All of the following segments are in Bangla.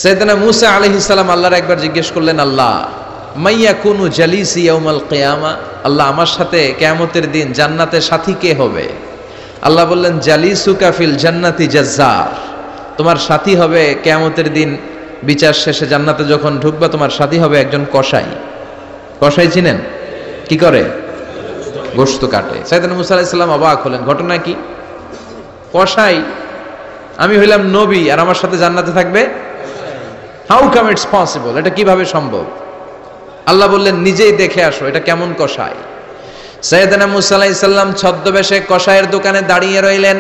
সাইয়েদনা মূসা আলাইহিস সালাম আল্লাহর একবার জিজ্ঞেস করলেন, আল্লাহ মাইয়াকুনু জালিসি ইয়াউমাল কিয়ামা, আল্লাহ আমার সাথে কিয়ামতের দিন জান্নাতে সাথী কে হবে? আল্লাহ বললেন, জালিসুকা ফিল জান্নাতি জাজ্জার, তোমার সাথী হবে কিয়ামতের দিন বিচার শেষে জান্নাতে যখন ঢুকবা তোমার সাথী হবে একজন কসাই। কসাই চিনেন? কি করে? গোশত কাটে। সাইয়েদনা মূসা আলাইহিস সালাম অবাক হলেন, ঘটনা কি? কসাই, আমি হইলাম নবী আর আমার সাথে জান্নাতে থাকবে? হাউ কাম ইটস পসিবল, এটা কিভাবে সম্ভব? আল্লাহ বললেন, নিজেই দেখে আসো এটা কেমন কসাই। সাইয়েদনা মূসা আলাইহিস সালাম ছদ্মবেশে কসাইয়ের দোকানে দাঁড়িয়ে রইলেন।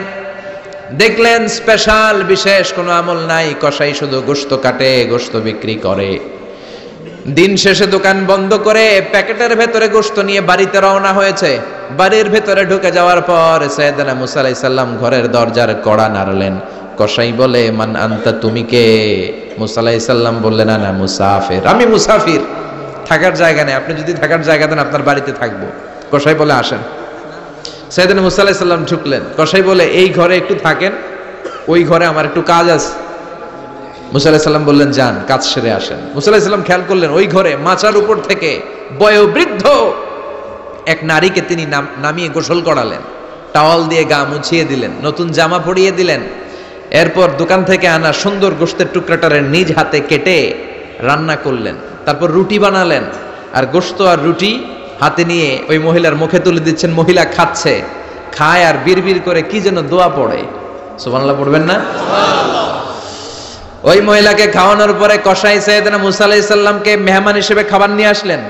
দেখলেন স্পেশাল বিশেষ কোনো আমল নাই, কসাই শুধু গোশত কাটে, গোশত বিক্রি করে। দিন শেষে দোকান বন্ধ করে প্যাকেটের ভেতরে গোশত নিয়ে বাড়িতে রওনা হয়েছে। বাড়ির ভেতরে ঢুকে যাওয়ার পর সাইয়েদনা মূসা আলাইহিস সালাম ঘরের দরজার কড়া নাড়লেন। কসাই বলে, মান আনতা, তুমি কে? মূসা আলাইহিস সালাম বললেন, আনা মুসাফির, আমি মুসাফির, থাকার জায়গা নেই, আপনি যদি থাকার জায়গা দেন আপনার বাড়িতে থাকবো। কসাই বলে, আসেন। সাইয়েদনা মূসা আলাইহিস সালাম ঢুকলেন। কসাই বলে, এই ঘরে একটু থাকেন, ওই ঘরে আমার একটু কাজ আছে। মূসা আলাইহিস সালাম বললেন, যান, কাজ সেরে আসেন। মূসা আলাইহিস সালাম খেয়াল করলেন ওই ঘরে মাচার উপর থেকে বয়োবৃদ্ধ এক নারীকে তিনি নামিয়ে গোসল করালেন, টাওয়াল দিয়ে গা মুছিয়ে দিলেন, নতুন জামা পরিয়ে দিলেন। এরপর দোকান থেকে আনা সুন্দর গোশতের টুকরাটারে নিজ হাতে কেটে রান্না করলেন। তারপর রুটি বানালেন, আর গোশত আর রুটি হাতে নিয়ে ওই মহিলার মুখে তুলে দিচ্ছেন। মহিলা খাচ্ছে, খায় আর বিড়বিড় করে কি যেন দোয়া পড়ে। সুবহানাল্লাহ পড়বেন না? ওই মহিলাকে খাওয়ানোর পরে কসাই সাইয়েদনা মূসা আলাইহিস সালামকে মেহমান হিসেবে খাবার নিয়ে আসলেন।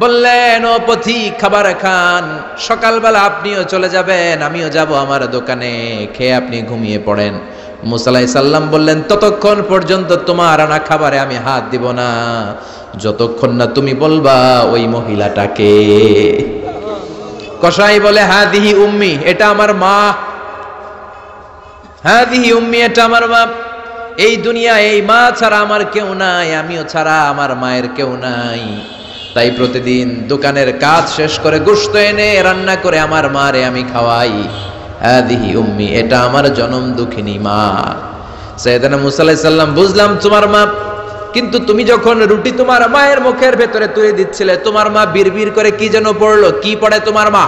বললেন, ও পথিক, খাবার খান, সকালবেলা আপনিও চলে যাবেন, আমিও যাব আমার দোকানে, খেয়ে আপনি ঘুমিয়ে পড়েন। মূসা আলাইহিস সালাম বললেন, ততক্ষণ পর্যন্ত তোমার আনা খাবারে আমি হাত দিব না যতক্ষণ না তুমি বলবা ওই মহিলাটাকে। কসাই বলে, হাদিহি উম্মি, এটা আমার মা। হাদিহি উম্মি, এটা আমার মা। এই দুনিয়া এই মা ছাড়া আমার কেউ নাই, আমিও ছাড়া আমার মায়ের কেউ নাই। তাই প্রতিদিন দোকানের কাজ শেষ করে গোশত এনে রান্না করে আমার মারে আমি খাওয়াই। হাদিহি উম্মি, এটা আমার জনম দুঃখিনী মা। সাইয়েদনা মূসা আলাইহিস সালাম, বুঝলাম তোমার মা, কিন্তু তুমি যখন রুটি তোমার মায়ের মুখের ভেতরে তুলে দিচ্ছিলে তোমার মা বিড়বিড় করে কি যেন পড়লো, কি পড়ে তোমার মা?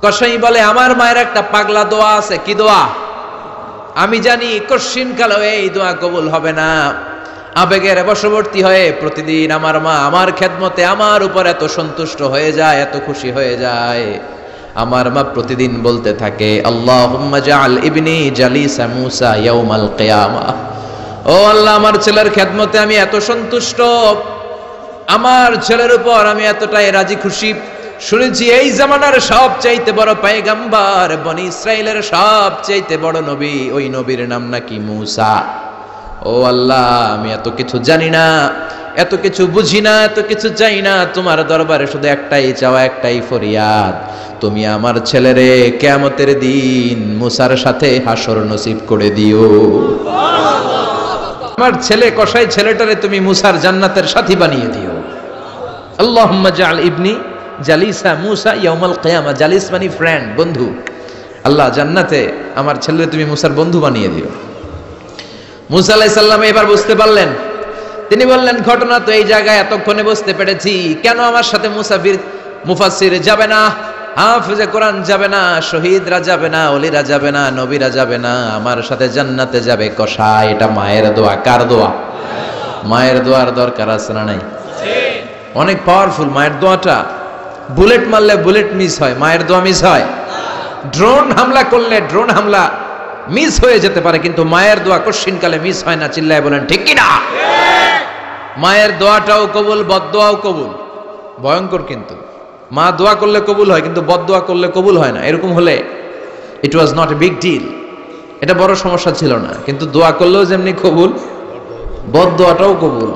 কসাই বলে, আমার মায়ের একটা পাগলা দোয়া আছে। কি দোয়া? আমি জানি কশিন কালো এই দোয়া কবুল হবে না। আবেগের বশবর্তী হয়ে প্রতিদিন আমার মা আমার খেদমতে আমার উপর এত সন্তুষ্ট হয়ে যায়, এত খুশি হয়ে যায়। আমার মা প্রতিদিন বলতে থাকে, আল্লাহুম্মা জাআল ইবনি জালিসা মূসা ইয়াউমাল কিয়ামা। ও আল্লাহ, আমার ছেলের খেদমতে আমি এত সন্তুষ্ট, আমার ছেলের উপর আমি এতটাই রাজি খুশি। শুনেছি এই জামানার সবচাইতে বড় পয়গম্বর, বনি ইসরাইলের সবচাইতে বড় নবী, ওই নবীর নাম নাকি মূসা। ও আল্লাহ, আমি এত কিছু জানি না, এত কিছু বুঝি না, এত কিছু চাই না, তোমার দরবারে শুধু একটাই চাওয়া, একটাই ফরিয়াদ, তুমি আমার ছেলেরে কিয়ামতের দিন মূসার সাথে হাসর নসিব করে দিও। আমার ছেলে কসাই ছেলেটারে তুমি মূসার জান্নাতের সাথী বানিয়ে দিও। আল্লাহুম্মা জাআল ইবনি জালিসা মূসা ইয়াউমাল কিয়ামা। জালিস মানে ফ্রেন্ড, বন্ধু। আল্লাহ, জান্নাতে আমার ছেলেরে তুমি মূসার বন্ধু বানিয়ে দিও। মূসা আলাইহিস সালাম এবার বুঝতে পারলেন। তিনি বললেন, ঘটনা তো এই জায়গায় এতক্ষণে বুঝতে পেরেছি, কেন আমার সাথে মুফাসসির যাবে না, হাফেজে কোরআন যাবে না, শহীদরা যাবে না, ওলিরা যাবে না, নবীরা যাবে না, আমার সাথে জান্নাতে যাবে কসাই। এটা মায়ের দোয়া। কার দোয়া? মায়ের দোয়ার দরকার আছে না নাই? অনেক পাওয়ারফুল মায়ের দোয়াটা। বুলেট মারলে বুলেট মিস হয়, মায়ের দোয়া মিস হয়? ড্রোন হামলা করলে ড্রোন হামলা মিস হয়ে যেতে পারে, কিন্তু মায়ের দোয়া কশিনকালে মিস হয় না। চিল্লায় বলেন ঠিক কিনা? মায়ের দোয়াটাও কবুল, বদদোয়াও কবুল। ভয়ঙ্কর, কিন্তু মা দোয়া করলে কবুল হয়, কিন্তু বদদোয়া করলে কবুল হয় না। এরকম হলে it was not a big deal, এটা বড় সমস্যা ছিল না। কিন্তু দোয়া করলেও যেমনি কবুল, বদদোয়াটাও কবুল।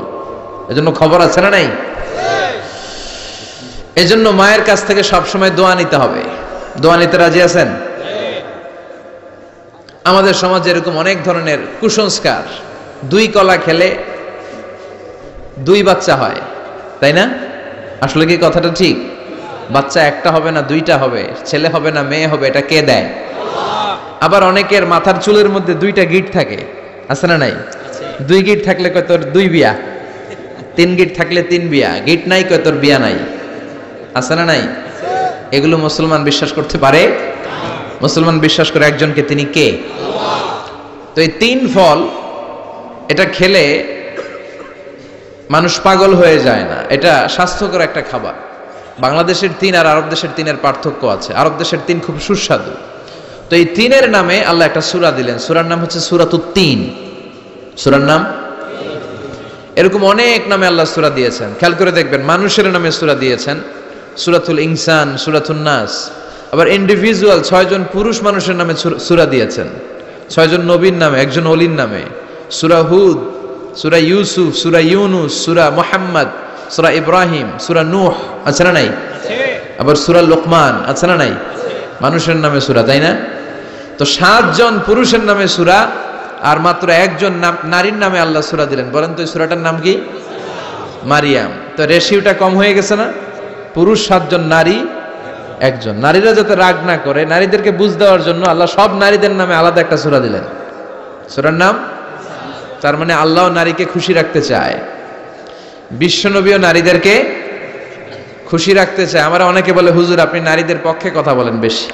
এজন্য খবর আছে না নাই? এজন্য মায়ের কাছ থেকে সবসময় দোয়া নিতে হবে। দোয়া নিতে রাজি আছেন? আমাদের সমাজে এরকম অনেক ধরনের কুসংস্কার। 2 কলা খেলে 2 বাচ্চা হয়, তাই না? আসলে কি কথাটা ঠিক? বাচ্চা একটা হবে না, 2টা হবে, ছেলে হবে না মেয়ে হবে, এটা কে দেয়? আবার অনেকের মাথার চুলের মধ্যে 2টা গিঁট থাকে, আছে না নাই? 2 গিট থাকলে কয় তোর 2 বিয়া, 3 গিট থাকলে 3 বিয়া, গিট নাই কয় তোর বিয়া নাই। আছে না নাই? এগুলো মুসলমান বিশ্বাস করতে পারে? মুসলমান বিশ্বাস করে একজনকে, তিনি কে? তো এই 3 ফল এটা খেলে মানুষ পাগল হয়ে যায় না, এটা স্বাস্থ্যকর একটা খাবার। বাংলাদেশের 3 আর আরব দেশের 3-এর পার্থক্য আছে। আরব দেশের 3 খুব সুস্বাদু। তো এই 3-এর নামে আল্লাহ একটা সূরা দিলেন, সূরার নাম হচ্ছে সূরাতুত তিন। সূরার নাম এরকম অনেক নামে আল্লাহ সূরা দিয়েছেন, খেয়াল করে দেখবেন। মানুষের নামে সূরা দিয়েছেন, সূরাতুল ইনসান, সূরাতুন নাস। আবার ইন্ডিভিজুয়াল 6 জন পুরুষ মানুষের নামে সূরা দিয়েছেন, 6 জন নবীর নামে, একজন ওলির নামে। সূরা হুদ, সূরা ইউসুফ, সূরা ইউনুস, সূরা মুহাম্মদ, সূরা ইব্রাহিম, সূরা নূহ, আছে না নাই? আবার সূরা লোকমান, আছে না নাই? মানুষের নামে সূরা, তাই না? তো 7 জন পুরুষের নামে সূরা, আর মাত্র 1 জন নারীর নামে আল্লাহ সূরা দিলেন। বলেন তো এই সূরাটার নাম কি? মারিয়াম। তো রেশিওটা কম হয়ে গেছে না? পুরুষ 7 জন, নারী 1 জন। নারীরা যাতে রাগ না করে, নারীদেরকে বুঝ দেওয়ার জন্য আল্লাহ সব নারীদের নামে আলাদা একটা সূরা দিলেন। সূরার নাম, তার মানে আল্লাহ নারীকে খুশি রাখতে চায়, বিশ্বনবীও নারীদেরকে খুশি রাখতে চায়। আমরা অনেকে বলে, হুজুর আপনি নারীদের পক্ষে কথা বলেন বেশি।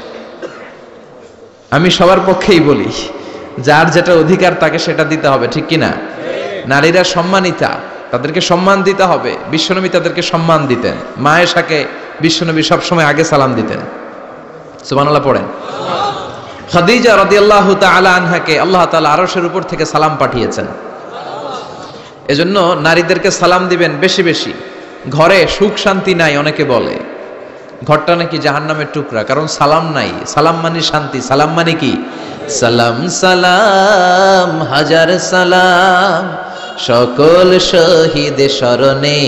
আমি সবার পক্ষেই বলি, যার যেটা অধিকার তাকে সেটা দিতে হবে, ঠিক কি না? নারীরা সম্মানিতা, তাদেরকে সম্মান দিতে হবে। বিশ্বনবী তাদেরকে সম্মান দিতেন। মা আয়েশাকে বিশ্বনবী সবসময় আগে সালাম দিতেন। সুবহানাল্লাহ পড়েন। খাদিজা রাদিয়াল্লাহু তাআলা আনহাকে আল্লাহ তাআলা আরশের উপর থেকে সালাম পাঠিয়েছেন। এজন্য নারীদেরকে সালাম দিবেন বেশি বেশি। ঘরে সুখ শান্তি নাই, অনেকে বলে ঘরটা নাকি জাহান্নামের টুকরা, কারণ সালাম নাই। সালাম মানে শান্তি, সালাম মানে কি? সালাম সালাম হাজার সালাম সকল শহীদ স্মরণে,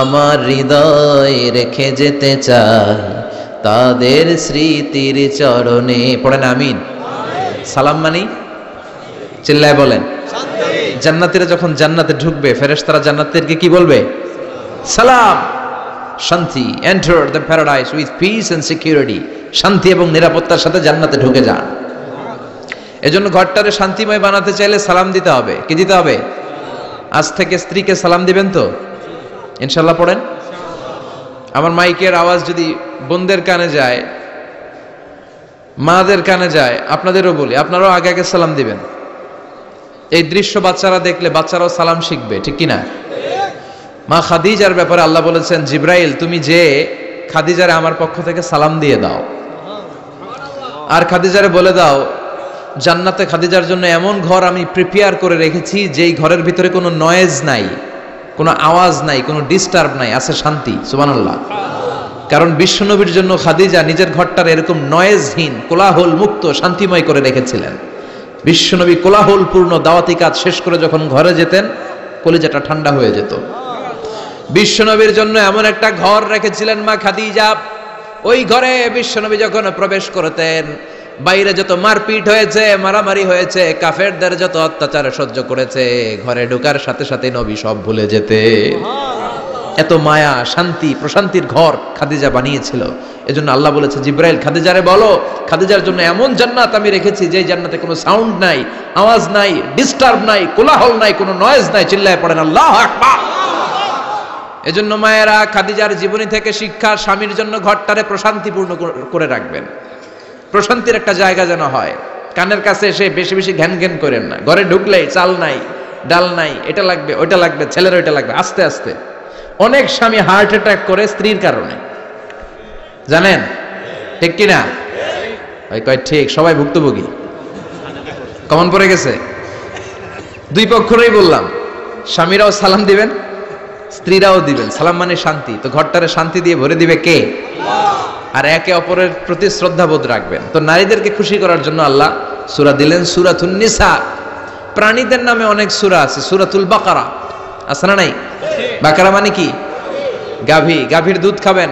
আমার হৃদয় রেখে যেতে চাই তাদের স্মৃতির চরণে। পড়েন আমিন। সালাম মানে চিল্লায় বলেন। জান্নাতীরা যখন জান্নাতে ঢুকবে, ফেরেশতারা জান্নাতীদেরকে কি বলবে? সালাম, শান্তি। Enter the paradise with peace and security. শান্তি এবং নিরাপত্তার সাথে জান্নাতে ঢুকে যান। এজন্য ঘরটারে শান্তিময় বানাতে চাইলে সালাম দিতে হবে। কি দিতে হবে? আজ থেকে স্ত্রীকে সালাম দিবেন তো ইনশাআল্লাহ। পড়েন। আমার মাইকের আওয়াজ যদি বোনদের কানে যায়, মাদের কানে যায়, আপনাদেরও বলি, আপনারাও আগে আগে সালাম দিবেন। এই দৃশ্য বাচ্চারা দেখলে বাচ্চারাও সালাম শিখবে, ঠিক কিনা? মা খাদিজার ব্যাপারে আল্লাহ বলেছেন, জিব্রাইল তুমি যে খাদিজারে আমার পক্ষ থেকে সালাম দিয়ে দাও, আর খাদিজারে বলে দাও জান্নাতে খাদিজার জন্য এমন ঘর আমি প্রিপেয়ার করে রেখেছি যেই ঘরের ভিতরে কোনো নয়েজ নাই, কোনো আওয়াজ নাই, কোনো ডিস্টার্ব নাই, আছে শান্তি। সুবহানাল্লাহ। কারণ বিশ্বনবীর জন্য খাদিজা নিজের ঘরটার এরকম নয়েজহীন, কোলাহল মুক্ত, শান্তিময় করে রেখেছিলেন। বিশ্বনবী কোলাহলপূর্ণ দাওয়াতি কাজ শেষ করে যখন ঘরে যেতেন, কলিজাটা ঠান্ডা হয়ে যেত। বিশ্বনবীর জন্য এমন একটা ঘর রেখেছিলেন মা খাদিজা, ওই ঘরে বিশ্বনবী যখন প্রবেশ করতেন, বাইরে যত মারপিট হয়েছে, মারামারি হয়েছে, কাফেরদের যত অত্যাচার সহ্য করেছে, ঘরে ঢোকার সাথে সাথে নবী সব ভুলে যেতে। এত মায়া, শান্তি, প্রশান্তির ঘর খাদিজা বানিয়েছিল। এজন্য আল্লাহ বলেছে, জিব্রাইল খাদিজারে বলো, খাদিজার জন্য এমন জান্নাত আমি রেখেছি যে জান্নাতে কোনো সাউন্ড নাই, আওয়াজ নাই, ডিস্টার্ব নাই, কোলাহল নাই, কোনো নয়েজ নাই। চিল্লায় পড়েন আল্লাহু আকবার। এজন্য মায়েরা খাদিজার জীবনী থেকে শিক্ষা, স্বামীর জন্য ঘরটারে প্রশান্তিপূর্ণ করে রাখবেন। প্রশান্তির একটা জায়গা যেন হয়। কানের কাছে এসে বেশি বেশি ঘ্যান ঘ্যান করেন না। ঘরে ঢুকলেই চাল নাই, ডাল নাই, এটা লাগবে, ওইটা লাগবে, ছেলের ওইটা লাগবে। আস্তে আস্তে অনেক স্বামী হার্ট অ্যাটাক করে স্ত্রীর কারণে, জানেন ঠিক কিনা? ওই কয় ঠিক, সবাই ভুক্তভোগী, কমন পড়ে গেছে। দুই পক্ষেরই বললাম, স্বামীরাও সালাম দিবেন, স্ত্রীরাও দিবেন। সালাম মানে শান্তি। তো ঘরটারে শান্তি দিয়ে ভরে দিবে কে? আর একে অপরের প্রতি শ্রদ্ধাবোধ রাখবেন। তো নারীদেরকে খুশি করার জন্য আল্লাহ সূরা দিলেন, সূরাতুন নিসা। প্রাণীদের নামে অনেক সূরা আছে, সূরাতুল বাকারা আছে না নাই? বাকারা মানে কি? গাভী। গাভীর দুধ খাবেন।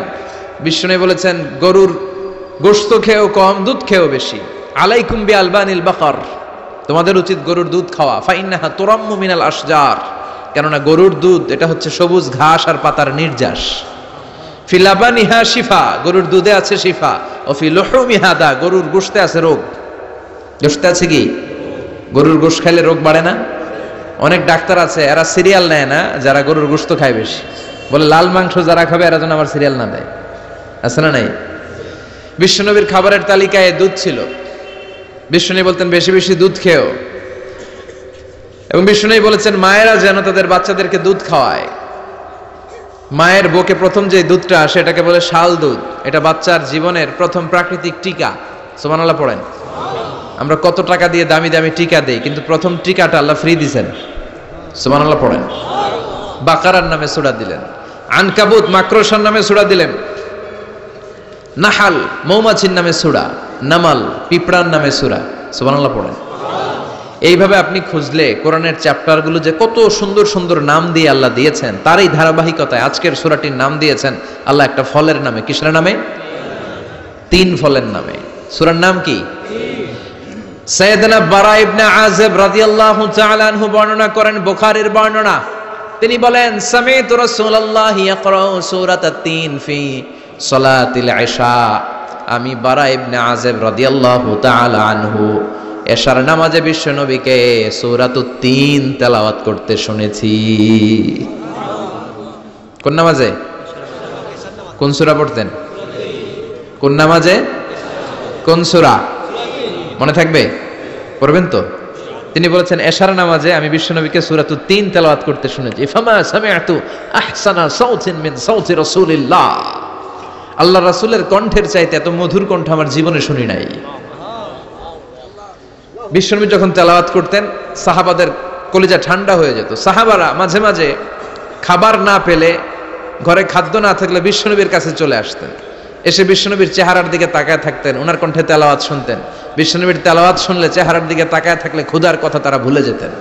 বিষ্ণু বলেছেন, গরুর গোশত খেয়েও কম, দুধ খেয়েও বেশি। আলাইকুম বিআলবানিল বাকার, তোমাদের উচিত গরুর দুধ খাওয়া। ফাইন্নাহা তুরাম্মু মিনাল আশজার, কেননা গরুর দুধ এটা হচ্ছে সবুজ ঘাস আর পাতার নির্যাস। ফি লাবানিহা শিফা, গরুর দুধে আছে শিফা। ও ফি লুহুমিহা দা, গরুর গোশতে আছে রোগ। গোশতে আছে কি? গরুর গোশত খাইলে রোগ বাড়ে না? অনেক ডাক্তার আছে এরা সিরিয়াল নেয় না, যারা গরুর গোশত খায় বেশি, বলে লাল মাংস যারা খাবে এরা যেন আমার সিরিয়াল না দেয়। আছে না নাই? বিশ্বনবীর খাবারের তালিকায় দুধ ছিল। বিশ্বনবী বলতেন বেশি বেশি দুধ খেও, এবং বিশ্বনবী বলেছেন মায়েরা যেন তাদের বাচ্চাদেরকে দুধ খাওয়ায়। মায়ের বুকে প্রথম যে দুধটা আসে এটাকে বলে শাল দুধ। এটা বাচ্চার জীবনের প্রথম প্রাকৃতিক টিকা। সুবহানাল্লাহ পড়েন। আমরা কত টাকা দিয়ে দামি দামি টিকা দেই, কিন্তু প্রথম টিকাটা আল্লাহ ফ্রি দিয়েছেন। সুবহানাল্লাহ পড়েন। বাকারার নামে সূরা দিলেন, আনকাবুত মাকড়সার নামে সূরা দিলেন, নাহাল মৌমাছির নামে সূরা, নামাল পিঁপড়ার নামে সূরা। সুবহানাল্লাহ পড়েন। এইভাবে আপনি খুঁজলে কোরআনের চ্যাপ্টারগুলো যে কত সুন্দর সুন্দর নাম দিয়ে আল্লাহ দিয়েছেন, তার এই ধারাবাহিকতায় আজকের সূরাটির নাম দিয়েছেন আল্লাহ একটা ফলের নামে। কিসের নামে? তিন ফলের নামে। সূরার নাম কি? সাইয়েদনা বারা ইবনে আযিব রাদিয়াল্লাহু তাআলা আনহু বর্ণনা করেন, বুখারীর বর্ণনা। তিনি বলেন সামি'তু রাসূলুল্লাহি ইয়াকরাউ সূরাতাত তিন ফি সালাতিল ইশা। আমি বারা ইবনে আযিব রাদিয়াল্লাহু তাআলা আনহু এশার নামাজে বিশ্ব নবীকে সূরাতুত তিন তেলাওয়াত করতে শুনেছি। কোন নামাজে? কোন সূরা পড়তেন? কোন নামাজে? কোন সূরা? মনে থাকবে? পড়বেন তো? তিনি বলেছেন এশার নামাজে আমি বিশ্ব নবীকে সূরাতুত তিন তেলাওয়াত করতে শুনেছি। ফামা সামি'তু আহসানা সাউতিন মিন সাউতি রাসূলিল্লাহ। আল্লাহ রাসূলের কণ্ঠের চাইতে এত মধুর কণ্ঠ আমার জীবনে শুনি নাই। বিশ্বনবী যখন তেলাওয়াত করতেন সাহাবাদের কলিজা ঠান্ডা হয়ে যেত। সাহাবারা মাঝে মাঝে খাবার না পেলে, ঘরে খাদ্য না থাকলে বিশ্বনবীর কাছে চলে আসতেন, এসে বিশ্বনবীর চেহারার দিকে তাকায় থাকতেন, ওনার কণ্ঠে তেলাওয়াত শুনতেন। বিশ্বনবীর তেলাওয়াত শুনলে চেহারার দিকে তাকায় থাকলে ক্ষুধার কথা তারা ভুলে যেতেন।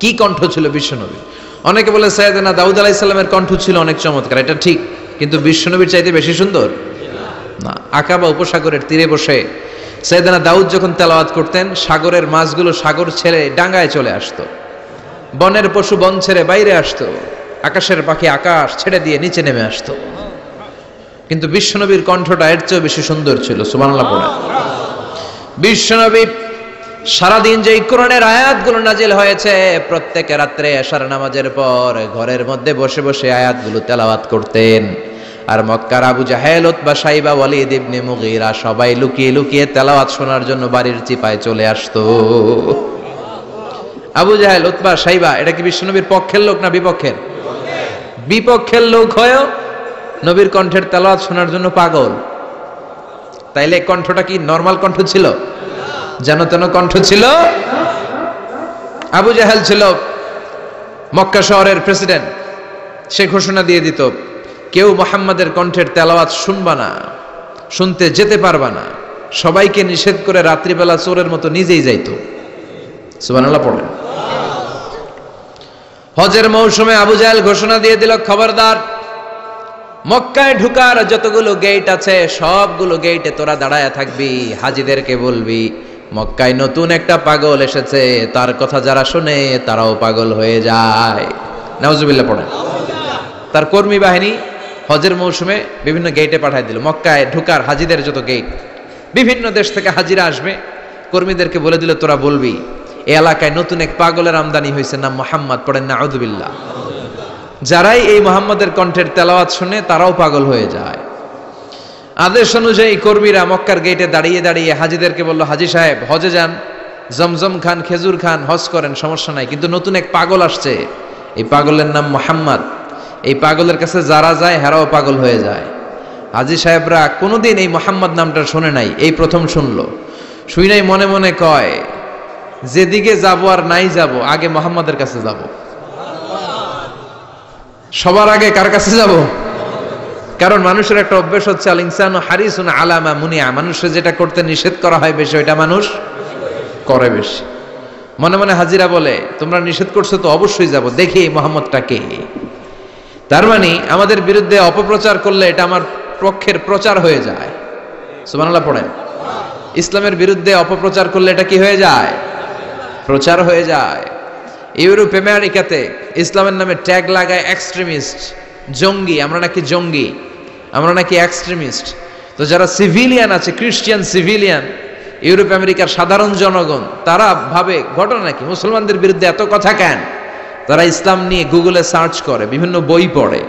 কি কণ্ঠ ছিল বিশ্বনবী! অনেকে বলে সাইয়েদনা দাউদ আলাইহিস সালামের কণ্ঠ ছিল অনেক চমৎকার, এটা ঠিক, কিন্তু বিশ্বনবীর চাইতে বেশি সুন্দর না। আকাবা উপসাগরের তীরে বসে সাইয়েদনা দাউদ যখন তেলাওয়াত করতেন, সাগরের মাছগুলো সাগর ছেড়ে ডাঙ্গায় চলে আসতো, বনের পশু বন ছেড়ে বাইরে আসতো, আকাশের পাখি আকাশ ছেড়ে দিয়ে নিচে নেমে আসতো। কিন্তু বিশ্বনবীর কণ্ঠটা এর চেয়ে বেশি সুন্দর ছিল। সুবহানাল্লাহ পড়েন। বিশ্বনবী সারাদিন যে কোরআনের আয়াতগুলো নাজিল হয়েছে, প্রত্যেক রাত্রে এশার নামাজের পর ঘরের মধ্যে বসে বসে আয়াতগুলো তেলাওয়াত করতেন। আর মক্কার আবু জাহেল, উতবা, শাইবা, ওয়ালিদ ইবনে মুগীরা সবাই লুকিয়ে লুকিয়ে তেলাওয়াত শোনার জন্য বাড়ির চিপায় চলে আসতো। আবু জাহেল, উতবা, শাইবা এটা কি বিশ্বনবীর পক্ষের লোক না বিপক্ষের? বিপক্ষের লোক হয়েও নবীর কণ্ঠের তেলাওয়াত শোনার জন্য পাগল। তাইলে কণ্ঠটা কি নরমাল কণ্ঠ ছিল? যেন তেন কণ্ঠ ছিল? আবু জাহেল ছিল মক্কা শহরের প্রেসিডেন্ট। সে ঘোষণা দিয়ে দিত, কেউ মুহাম্মাদের কণ্ঠের তেলাওয়াত শুনবা না, শুনতে যেতে পারবা না। সবাইকে নিষেধ করে রাত্রিবেলা চোরের মতো নিজেই যাইতো। সুবহানাল্লাহ পড়েন। হজের মৌসুমে আবু জাহেল ঘোষণা দিয়ে দিল, খবরদার, মক্কায় ঢুকার যতগুলো গেট আছে সবগুলো গেটে তোরা দাঁড়ায় থাকবি, হাজিদেরকে বলবি মক্কায় নতুন একটা পাগল এসেছে, তার কথা যারা শুনে তারাও পাগল হয়ে যায়। নাউজুবিল্লাহ পড়েন। তার কর্মী বাহিনী হজের মৌসুমে বিভিন্ন গেটে পাঠায় দিল। মক্কায় ঢুকার হাজিদের যত গেট, বিভিন্ন দেশ থেকে হাজিরা আসবে, কর্মীদেরকে বলে দিল তোরা বলবি এই এলাকায় নতুন এক পাগলের আমদানি হয়েছে, নাম মুহাম্মদ। পড়েন নাউজুবিল্লাহ। যারাই এই মুহাম্মাদের কণ্ঠের তেলাওয়াত শুনে তারাও পাগল হয়ে যায়। আদেশ অনুযায়ী কর্মীরা মক্কার গেটে দাঁড়িয়ে দাঁড়িয়ে হাজিদেরকে বলল, হাজি সাহেব হজে যান, জমজম খান, খেজুর খান, হজ করেন, সমস্যা নাই, কিন্তু নতুন এক পাগল আসছে, এই পাগলের নাম মুহাম্মদ। এই পাগলের কাছে যারা যায় হেরাও পাগল হয়ে যায়। হাজি সাহেবরা কোনোদিন এই মুহাম্মদ নামটা শুনে নাই, এই প্রথম শুনলো। শুই নাই মনে মনে কয়, যেদিকে যাব আর নাই যাব, আগে মুহাম্মাদের কাছে যাব। সবার আগে কার কাছে যাব? কারণ মানুষের একটা অভ্যাস হচ্ছে আল ইনসানু হারিসুন আলা মা মুনিয়া, মানুষের যেটা করতে নিষেধ করা হয় বেশি ওইটা মানুষ করে বেশি। মনে মনে হাজিরা বলে, তোমরা নিষেধ করছো তো অবশ্যই যাব, দেখি এই মুহাম্মদটা কে। তার মানে আমাদের বিরুদ্ধে অপপ্রচার করলে এটা আমার পক্ষের প্রচার হয়ে যায়। সুবহানাল্লাহ পড়েন। ইসলামের বিরুদ্ধে অপপ্রচার করলে এটা কি হয়ে যায়? প্রচার হয়ে যায়। ইউরোপ আমেরিকাতে ইসলামের নামে ট্যাগ লাগায় এক্সট্রিমিস্ট, জঙ্গি। আমরা নাকি জঙ্গি, আমরা নাকি এক্সট্রিমিস্ট। তো যারা সিভিলিয়ান আছে, খ্রিস্টিয়ান সিভিলিয়ান, ইউরোপ আমেরিকার সাধারণ জনগণ তারা ভাবে ঘটনা কি, মুসলমানদের বিরুদ্ধে এত কথা কেন? তারা ইসলাম নিয়ে গুগলে সার্চ করে, বিভিন্ন বই পড়ে,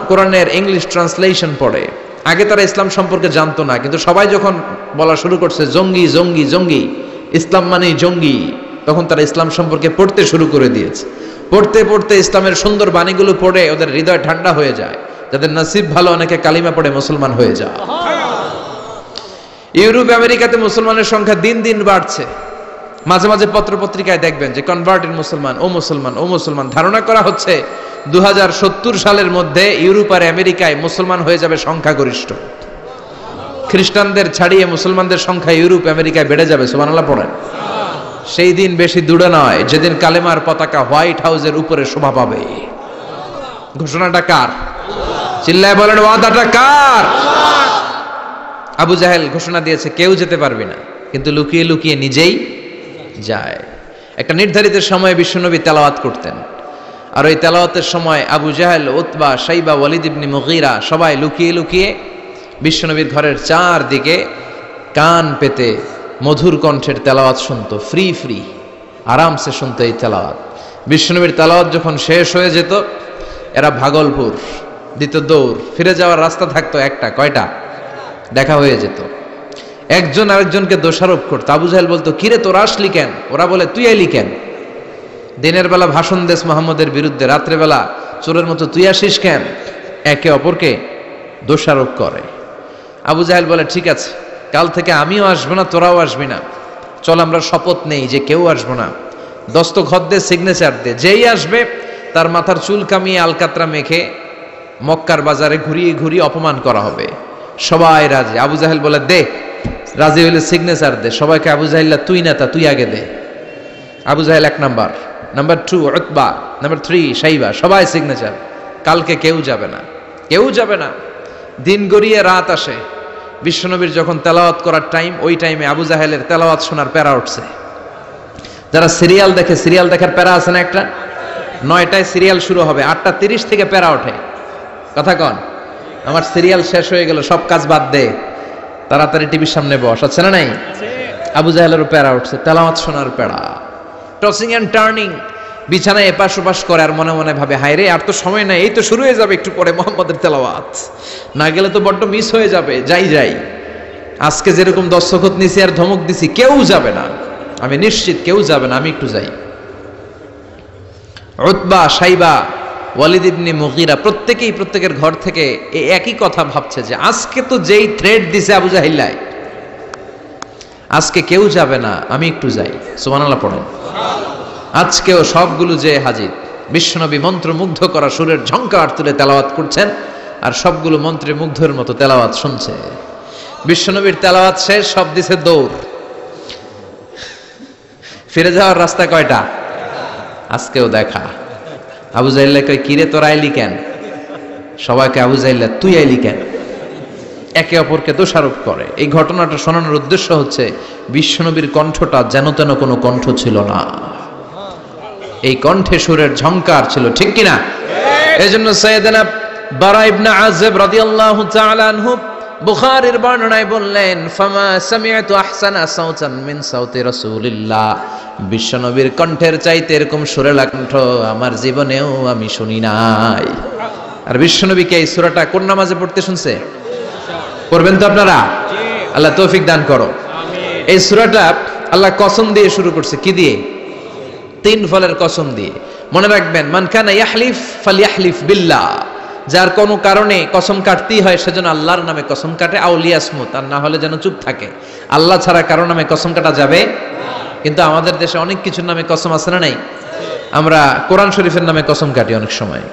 কোরআনের ইংলিশ ট্রান্সলেশন পড়ে। আগে তারা ইসলাম সম্পর্কে জানতো না, কিন্তু সবাই যখন বলা শুরু করছে জঙ্গি জঙ্গি জঙ্গি, ইসলাম মানে জঙ্গি, তখন তারা ইসলাম সম্পর্কে পড়তে শুরু করে দিয়েছে। পড়তে পড়তে ইসলামের সুন্দর বাণীগুলো পড়ে ওদের হৃদয় ঠান্ডা হয়ে যায়। যাদের নসিব ভালো, অনেকে কালিমা পড়ে মুসলমান হয়ে যায়। ইউরোপ আমেরিকাতে মুসলমানের সংখ্যা দিন দিন বাড়ছে। মাঝে মাঝে পত্র পত্রিকায় দেখবেন যে কনভার্টেড মুসলমান, ও মুসলমান, ও মুসলমান। ধারণা করা হচ্ছে 2070 সালের মধ্যে ইউরোপ আর আমেরিকায় মুসলমান হয়ে যাবে সংখ্যাগরিষ্ঠ। খ্রিস্টানদের ছাড়িয়ে মুসলমানদের সংখ্যা ইউরোপ আমেরিকায় বেড়ে যাবে। সুবহানাল্লাহ পড়েন। সেই দিন বেশি দূরে নয় যেদিন কালেমার পতাকা হোয়াইট হাউসের উপরে শোভা পাবে। ঘোষণাটা কার? চিল্লায় বলেন, ওয়াদাটা কার? আবু জাহেল ঘোষণা দিয়েছে কেউ যেতে পারবে না, কিন্তু লুকিয়ে লুকিয়ে নিজেই যায়। একটা নির্ধারিত সময়ে বিশ্বনবী তেলাওয়াত করতেন, আর ওই তেলাওয়াতের সময় আবু জাহেল, উতবা, শাইবা, ওয়ালিদ ইবনে মুগীরা সবাই লুকিয়ে লুকিয়ে বিশ্বনবীর ঘরের চারদিকে কান পেতে মধুর কণ্ঠের তেলাওয়াত শুনতো। ফ্রি ফ্রি আরামসে শুনতো এই তেলাওয়াত। বিশ্বনবীর তেলাওয়াত যখন শেষ হয়ে যেত, এরা ভাগলপুর দিত দৌড়। ফিরে যাওয়ার রাস্তা থাকতো একটা, কয়টা? দেখা হয়ে যেত। একজন আরেকজনকে দোষারোপ করতো। আবু জাহেল বলতো, কিরে তোরা আসলি কেন? ওরা বলে, তুই এলি কেন? দিনের বেলা ভাষণ দেশ মোহাম্মদের বিরুদ্ধে, রাত্রে বেলা চোরের মতো তুই আসিস কেন? একে অপরকে দোষারোপ করে। আবু জাহেল বলে, ঠিক আছে, কাল থেকে আমিও আসবো না, তোরাও আসবি না। চল আমরা শপথ নেই যে কেউ আসবো না। দস্তখত দে, সিগনেচার দে, যেই আসবে তার মাথার চুল কামিয়ে আলকাতরা মেখে মক্কার বাজারে ঘুরিয়ে ঘুরিয়ে অপমান করা হবে। সবাই রাজি। আবু জাহেল বলে, দে, রাজি হইলে সিগনেচার দে। সবাইকে আবু জাহেল্লা, তুই নেতা, তুই আগে দে। আবু জাহেল 1 নাম্বার, নাম্বার 2 উতবা, নাম্বার 3 শাইবা, সবাই সিগনেচার। কালকে কেউ যাবে না, কেউ যাবে না। দিন গড়িয়ে রাত আসে। বিশ্বনবীর যখন তেলাওয়াত করার টাইম, ওই টাইমে আবু জাহেলের তেলাওয়াত শোনার প্যারা উঠছে। যারা সিরিয়াল দেখে, সিরিয়াল দেখার প্যারা আছে না একটা? 9টায় সিরিয়াল শুরু হবে, 8:30 থেকে প্যারা ওঠে। কথা কন, আমার সিরিয়াল শেষ হয়ে গেল, সব কাজ বাদ দে, তাড়াতাড়ি টিভির সামনে বস। আছে না নাই? আবু জাহেলেরও প্যারা উঠছে, তেলাওয়াত শোনার প্যারা। টসিং এন্ড টার্নিং, বিছানায় এপাশ ওপাশ করে, আর মনে মনে ভাবে, হায় রে, আর তো সময় নাই, এই তো শুরু হয়ে যাবে একটু পরে মুহাম্মদের তেলাওয়াত। না গেলে তো বড্ড মিস হয়ে যাবে। যাই যাই, আজকে যেরকম দস্তখত নিছি আর ধমক দিছি, কেউ যাবে না, আমি নিশ্চিত কেউ যাবে না, আমি একটু যাই। উতবা, শাইবা, ওয়ালিদ ইবনে মুগীরা প্রত্যেকেই প্রত্যেকের ঘর থেকে এই একই কথা ভাবছে যে আজকে তো যেই থ্রেড দিছে আবু জাহিল্লায়, আজকে কেউ যাবে না, আমি একটু যাই। সুবহানাল্লাহ পড়েন। আজকেও সবগুলো যে হাজির। বিশ্বনবী মন্ত্রমুগ্ধ করা সুরের ঝংকার তুলে তেলাওয়াত করছেন, আর সবগুলো মন্ত্রে মুগ্ধের মতো তেলাওয়াত শুনছে। বিশ্বনবীর তেলাওয়াত শেষ, সব দিছে দৌড়। ফিরে যাওয়ার রাস্তা কয়টা? আজকেও দেখা। আবু জাহিল্লা কয়, কিরে তোরা আইলি কেন? সবাইকে আবু জাহিল্লা, তুই আইলি কেন? একে অপরকে দোষারোপ করে। এই ঘটনাটা শোনানোর উদ্দেশ্য হচ্ছে বিশ্বনবীর কণ্ঠটা যেন তেন কোনো কণ্ঠ ছিল না, এই কণ্ঠে সুরের ঝংকার ছিল, ঠিক কিনা? এজন্য সাইয়েদনা বারা ইবনে আযিব রাদিয়াল্লাহু তাআলা আনহু বুখারীর বর্ণনায় বললেন, ফামা সামি'তু আহসানা সাওতান মিন সাওতি রাসূলিল্লাহ, বিশ্বনবীর কণ্ঠের চাইতে এরকম সুরেলা কণ্ঠ আমার জীবনেও আমি শুনি নাই। আর বিশ্বনবীকে এই সূরাটা কোন নামাজে পড়তে শুনছে? পড়বেন তো আপনারা? আল্লাহ তৌফিক দান করো। এই সূরাটা আল্লাহ কসম দিয়ে শুরু করছে। কি দিয়ে? 3 ফলের কসম দিয়ে। মনে রাখবেন, মান কানা ইয়াহলিফ ফালইয়াহলিফ বিল্লাহ, যার কোনো কারণে কসম কাটতেই হয় সেজন্য আল্লাহর নামে কসম কাটে, আউলিয়াসমুত, আর না হলে যেন চুপ থাকে। আল্লাহ ছাড়া কারো নামে কসম কাটা যাবে? কিন্তু আমাদের দেশে অনেক কিছুর নামে কসম আছে না নাই? আমরা কোরআন শরীফের নামে কসম কাটি, অনেক সময়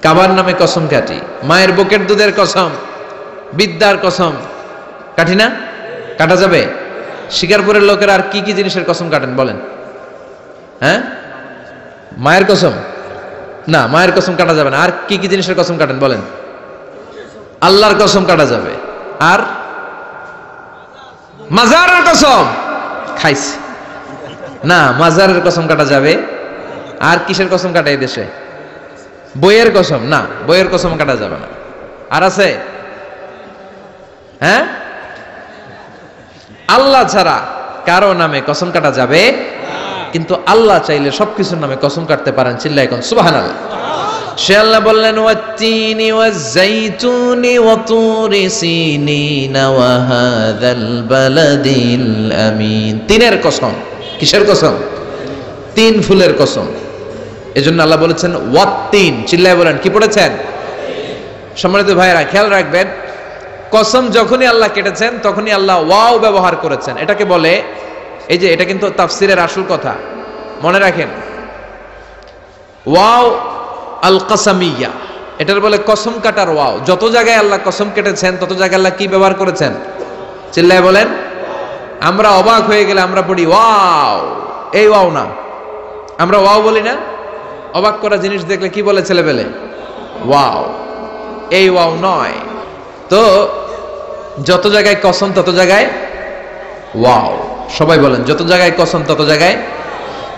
কাবার নামে কসম কাটি, মায়ের বুকের দুধের কসম, বিদ্যার কসম কাটি না? কাটা যাবে? শিকারপুরের লোকেরা আর কি কি জিনিসের কসম কাটেন বলেন? হ্যাঁ, মায়ের কসম না, মায়ের কসম কাটা যাবে না। আর কি কি জিনিসের কসম কাটেন বলেন? আল্লাহর কসম কাটা যাবে। আর মাজারের কসম খাইছি না, মাজারের কসম কাটা যাবে। আর কিসের কসম কাটে এই দেশে? বইয়ের কসম না, বইয়ের কসম কাটা যাবে না। আর আছে? হ্যাঁ, আল্লাহ ছাড়া কারো নামে কসম কাটা যাবে, কিন্তু আল্লাহ চাইলে সবকিছুর নামে কসম কাটতে পারেন। চিল্লায় কোন সুবহানাল্লাহ। সে আল্লাহ বললেন ওয়াত্তিনি ওয়াজ-যাইতুনি ওয়া তুরি সিনিনা ওয়া হাযাল বালাদিল আমিন। তিনের কসম। কিসের কসম? তিন ফুলের কসম। এজন্য আল্লাহ বলেছেন ওয়াত্তিন। চিল্লায় বলেন কি পড়েছেন? সম্মানিত ভাইরা খেয়াল রাখবেন, কসম যখনই আল্লাহ কেটেছেন তখনই আল্লাহ ওয়াও ব্যবহার করেছেন। এটাকে বলে, এই যে এটা কিন্তু তাফসিরের আসল কথা, মনে রাখেন, ওয়াও আল কাসামিয়া, এটার বলে কসম কাটার ওয়াও। যত জায়গায় আল্লাহ কসম কেটেছেন তত জায়গায় আল্লাহ কি ব্যবহার করেছেন? চিল্লায় বলেন। আমরা অবাক হয়ে গেলে আমরা পড়ি ওয়াও, এই ওয়াও না, আমরা ওয়াও বলি না? অবাক করা জিনিস দেখলে কি বলে ছেলেবেলে? ওয়াও, এই ওয়াও নয়। তো যত জায়গায় কসম তত জায়গায় ওয়াও। সবাই বলেন যত জায়গায় কসম তত জায়গায়।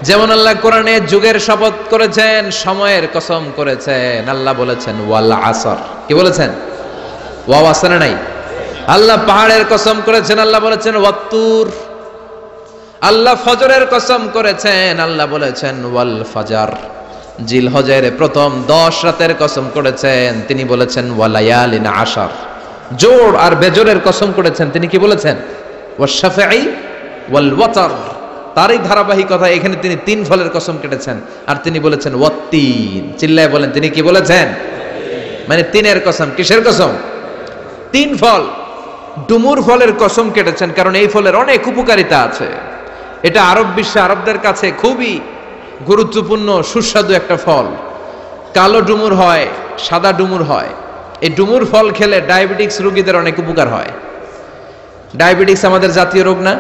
যেমন আল্লাহ কোরআনে যুগের শপথ করেছেন, সময়ের কসম করেছেন। আল্লাহ বলেছেন ওয়াল আসর। কি বলেছেন? ওয়াও আছে না নাই? আল্লাহ পাহাড়ের কসম করেছেন, আল্লাহ বলেছেন ওয়াত্তুর। আল্লাহ ফজরের কসম করেছেন, আল্লাহ বলেছেন ওয়াল ফাজার। জিলহজের প্রথম 10 রাতের কসম করেছেন, তিনি বলেছেন ওয়ালায়ালিন আশার। জোড় আর বেজোরের কসম করেছেন, তিনি কি বলেছেন? ওয়াশ-শাফঈ ওয়াল ওয়াতর। তারই ধারাবাহিকতা এখানে তিনি তিন ফলের কসম কেটেছেন, আর তিনি বলেছেন ওয়াত্তিন। চিল্লায় বলেন তিনি কি বলেছেন? মানে তিনের কসম। কিসের কসম? তিন ফল। ডুমুর ফলের কসম কেটেছেন, কারণ এই ফলের অনেক উপকারিতা আছে। এটা আরব বিশ্বে আরবদের কাছে খুবই গুরুত্বপূর্ণ সুস্বাদু একটা ফল। কালো ডুমুর হয়, সাদা ডুমুর হয়। এই ডুমুর ফল খেলে ডায়াবেটিক্স রোগীদের অনেক উপকার হয়। ডায়াবেটিক্স আমাদের জাতীয় রোগ না?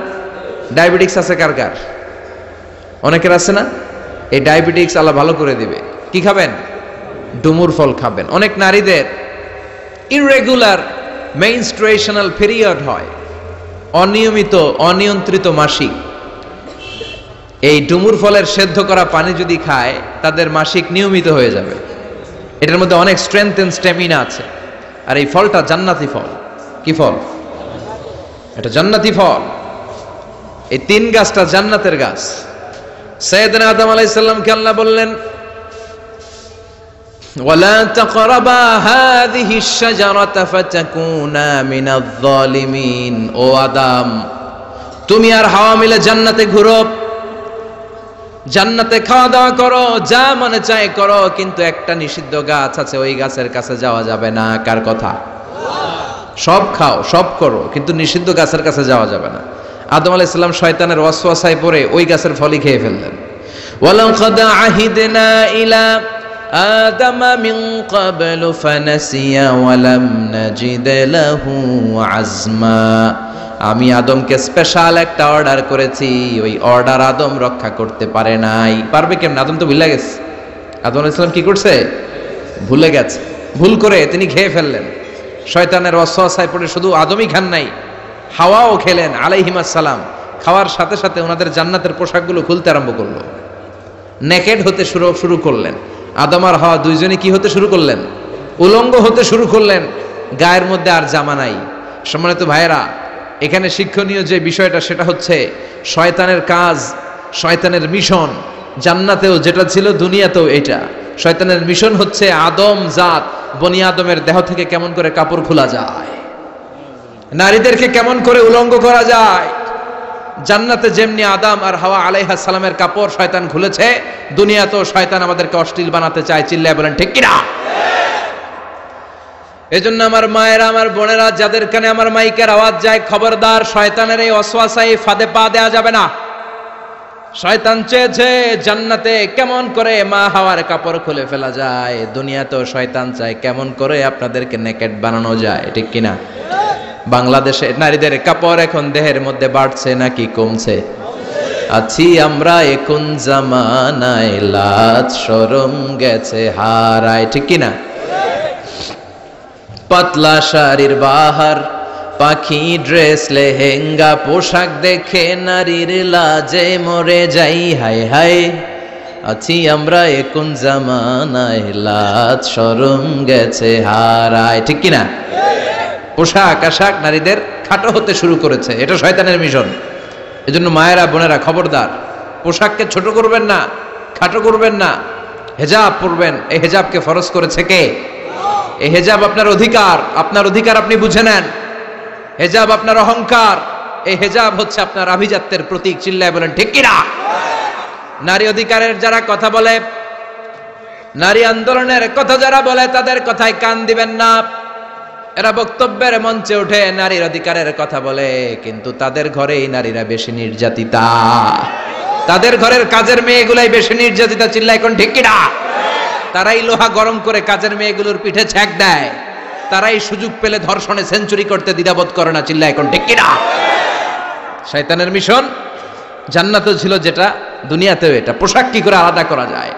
ডায়াবেটিক্স আছে কার কার? অনেকের আছে না? এই ডায়াবেটিক্স আল্লাহ ভালো করে দিবে। কি খাবেন? ডুমুর ফল খাবেন। অনেক নারীদের ইররেগুলার মেনস্ট্রুয়েশনাল পিরিয়ড হয়, অনিয়মিত অনিয়ন্ত্রিত মাসিক। এই ডুমুর ফলের সেদ্ধ করা পানি যদি খায় তাদের মাসিক নিয়মিত হয়ে যাবে। এটার মধ্যে অনেক স্ট্রেংথ এন্ড স্ট্যামিনা আছে। আর এই ফলটা জান্নাতি ফল। কি ফল? এটা জান্নাতি ফল। এই তিন গাছটা জান্নাতের গাছ। সাইয়েদনা আদম আলাইহিস সালামকে আল্লাহ বললেন ওয়ালা তাকরাবা হাযিহিশ শাজারাতা ফাতাকুনা মিনাজ যালিমিন। ও আদম, তুমি আর হাওয়া মিলে জান্নাতে ঘুরো, জান্নাতে খাওয়া দাওয়া করো, যা মনে চায় করো, কিন্তু একটা নিষিদ্ধ গাছ আছে, ওই গাছের কাছে যাওয়া যাবে না। কার কথা? সব খাও, সব করো, কিন্তু নিষিদ্ধ গাছের কাছে যাওয়া যাবে না। আদম আলাইহিস সালাম শয়তানের ওয়াসওয়াসায় পড়ে ওই গাছের ফলই খেয়ে ফেললেন। ওয়ালাকাদ আহিদনা ইলা আদামা মিন ক্বাবলু ফানাসিয়া ওয়া লাম নাজিদ লাহু আজমা। আমি আদমকে স্পেশাল একটা অর্ডার করেছি, ওই অর্ডার আদম রক্ষা করতে পারে নাই। পারবে কেমন? আদম তো ভুলে গেছে। আদম আলাইহিস সালাম কি করছে? ভুলে গেছে। ভুল করে তিনি খেয়ে ফেললেন। শয়তানের ওয়াসওয়াসায় পড়ে শুধু আদমই খান নাই, হাওয়াও খেলেন আলাইহিমাস সালাম। খাওয়ার সাথে সাথে ওনাদের জান্নাতের পোশাকগুলো খুলতে আরম্ভ করলো, নেকেড হতে শুরু করলেন। আদম আর হাওয়া দুইজনে কি হতে শুরু করলেন? উলঙ্গ হতে শুরু করলেন। গায়ের মধ্যে আর জামা নাই। সম্মানিত ভাইয়েরা, এখানে শিক্ষণীয় যে বিষয়টা সেটা হচ্ছে শয়তানের কাজ, শয়তানের মিশন জান্নাতেও যেটা ছিল দুনিয়াতেও এটা। শয়তানের মিশন হচ্ছে আদম জাত, বনি আদমের দেহ থেকে কেমন করে কাপড় খোলা যায়, নারীদেরকে কেমন করে উলঙ্গ করা যায়। জান্নাতে যেমনি আদম আর হাওয়া আলাইহিস সালামের কাপড় শয়তান খুলেছে, দুনিয়াতেও শয়তান আমাদেরকে অশ্লীল বানাতে চায়। চিল্লায় বলেন ঠিক কিনা? এজন্য আমার মায়েরা, আমার বোনেরা, যাদের কানে আমার মাইকের আওয়াজ যায়, খবরদার, শয়তানের এই ওয়াসওয়াসায় ফাঁদে পা দেয়া যাবে না। শয়তান চেয়েছে জান্নাতে কেমন করে মা হাওয়ার কাপড় খুলে ফেলা যায়, দুনিয়াতেও শয়তান চায় কেমন করে আপনাদেরকে নেকেড বানানো যায়। ঠিক কিনা? বাংলাদেশে নারীদের কাপড় এখন দেহের মধ্যে বাড়ছে নাকি কমছে? আছি আমরা এখন জামানায়, লাজ শরম গেছে হারায়। ঠিক কিনা? পাতলা শাড়ির বাহার, পাখি ড্রেস, লেহেঙ্গা পোশাক দেখে নারীর লাজে মরে যাই। হায় হায়, আছি আমরা এখন জামানায়, লাজ শরম গেছে হারায়। ঠিক কিনা? পোশাক আশাক নারীদের খাটো হতে শুরু করেছে। এটা শয়তানের মিশন। এজন্য মায়েরা বোনেরা খবরদার, পোশাককে ছোট করবেন না, খাটো করবেন না, হেজাব পরবেন। এই হেজাবকে ফরজ করেছে কে? এই হেজাব আপনার অধিকার, আপনার অধিকার আপনি বুঝে নেন। হেজাব আপনার অহংকার, এই হেজাব হচ্ছে আপনার আভিজাত্যের প্রতীক। চিল্লায় বলেন ঠিক কিনা? নারী অধিকারের যারা কথা বলে, নারী আন্দোলনের কথা যারা বলে, তাদের কথায় কান দিবেন না। এরা বক্তব্যের মঞ্চে উঠে নারীর অধিকারের কথা বলে, কিন্তু তাদের ঘরেই নারীরা বেশি নির্যাতিতা, তাদের ঘরের কাজের মেয়েগুলাই বেশি নির্যাতিতা। চিল্লায় কোন ঠিক কিনা? তারাই লোহা গরম করে কাজের মেয়েগুলোর পিঠে ছ্যাঁক দেয়, তারাই সুযোগ পেলে ধর্ষণে সেঞ্চুরি করতে দ্বিধাবোধ করে না। চিল্লায় কোন ঠিক কিনা? শয়তানের মিশন। জান্নাতেও ছিল যেটা, দুনিয়াতেও এটা। পোশাক কি করে আলাদা করা যায়?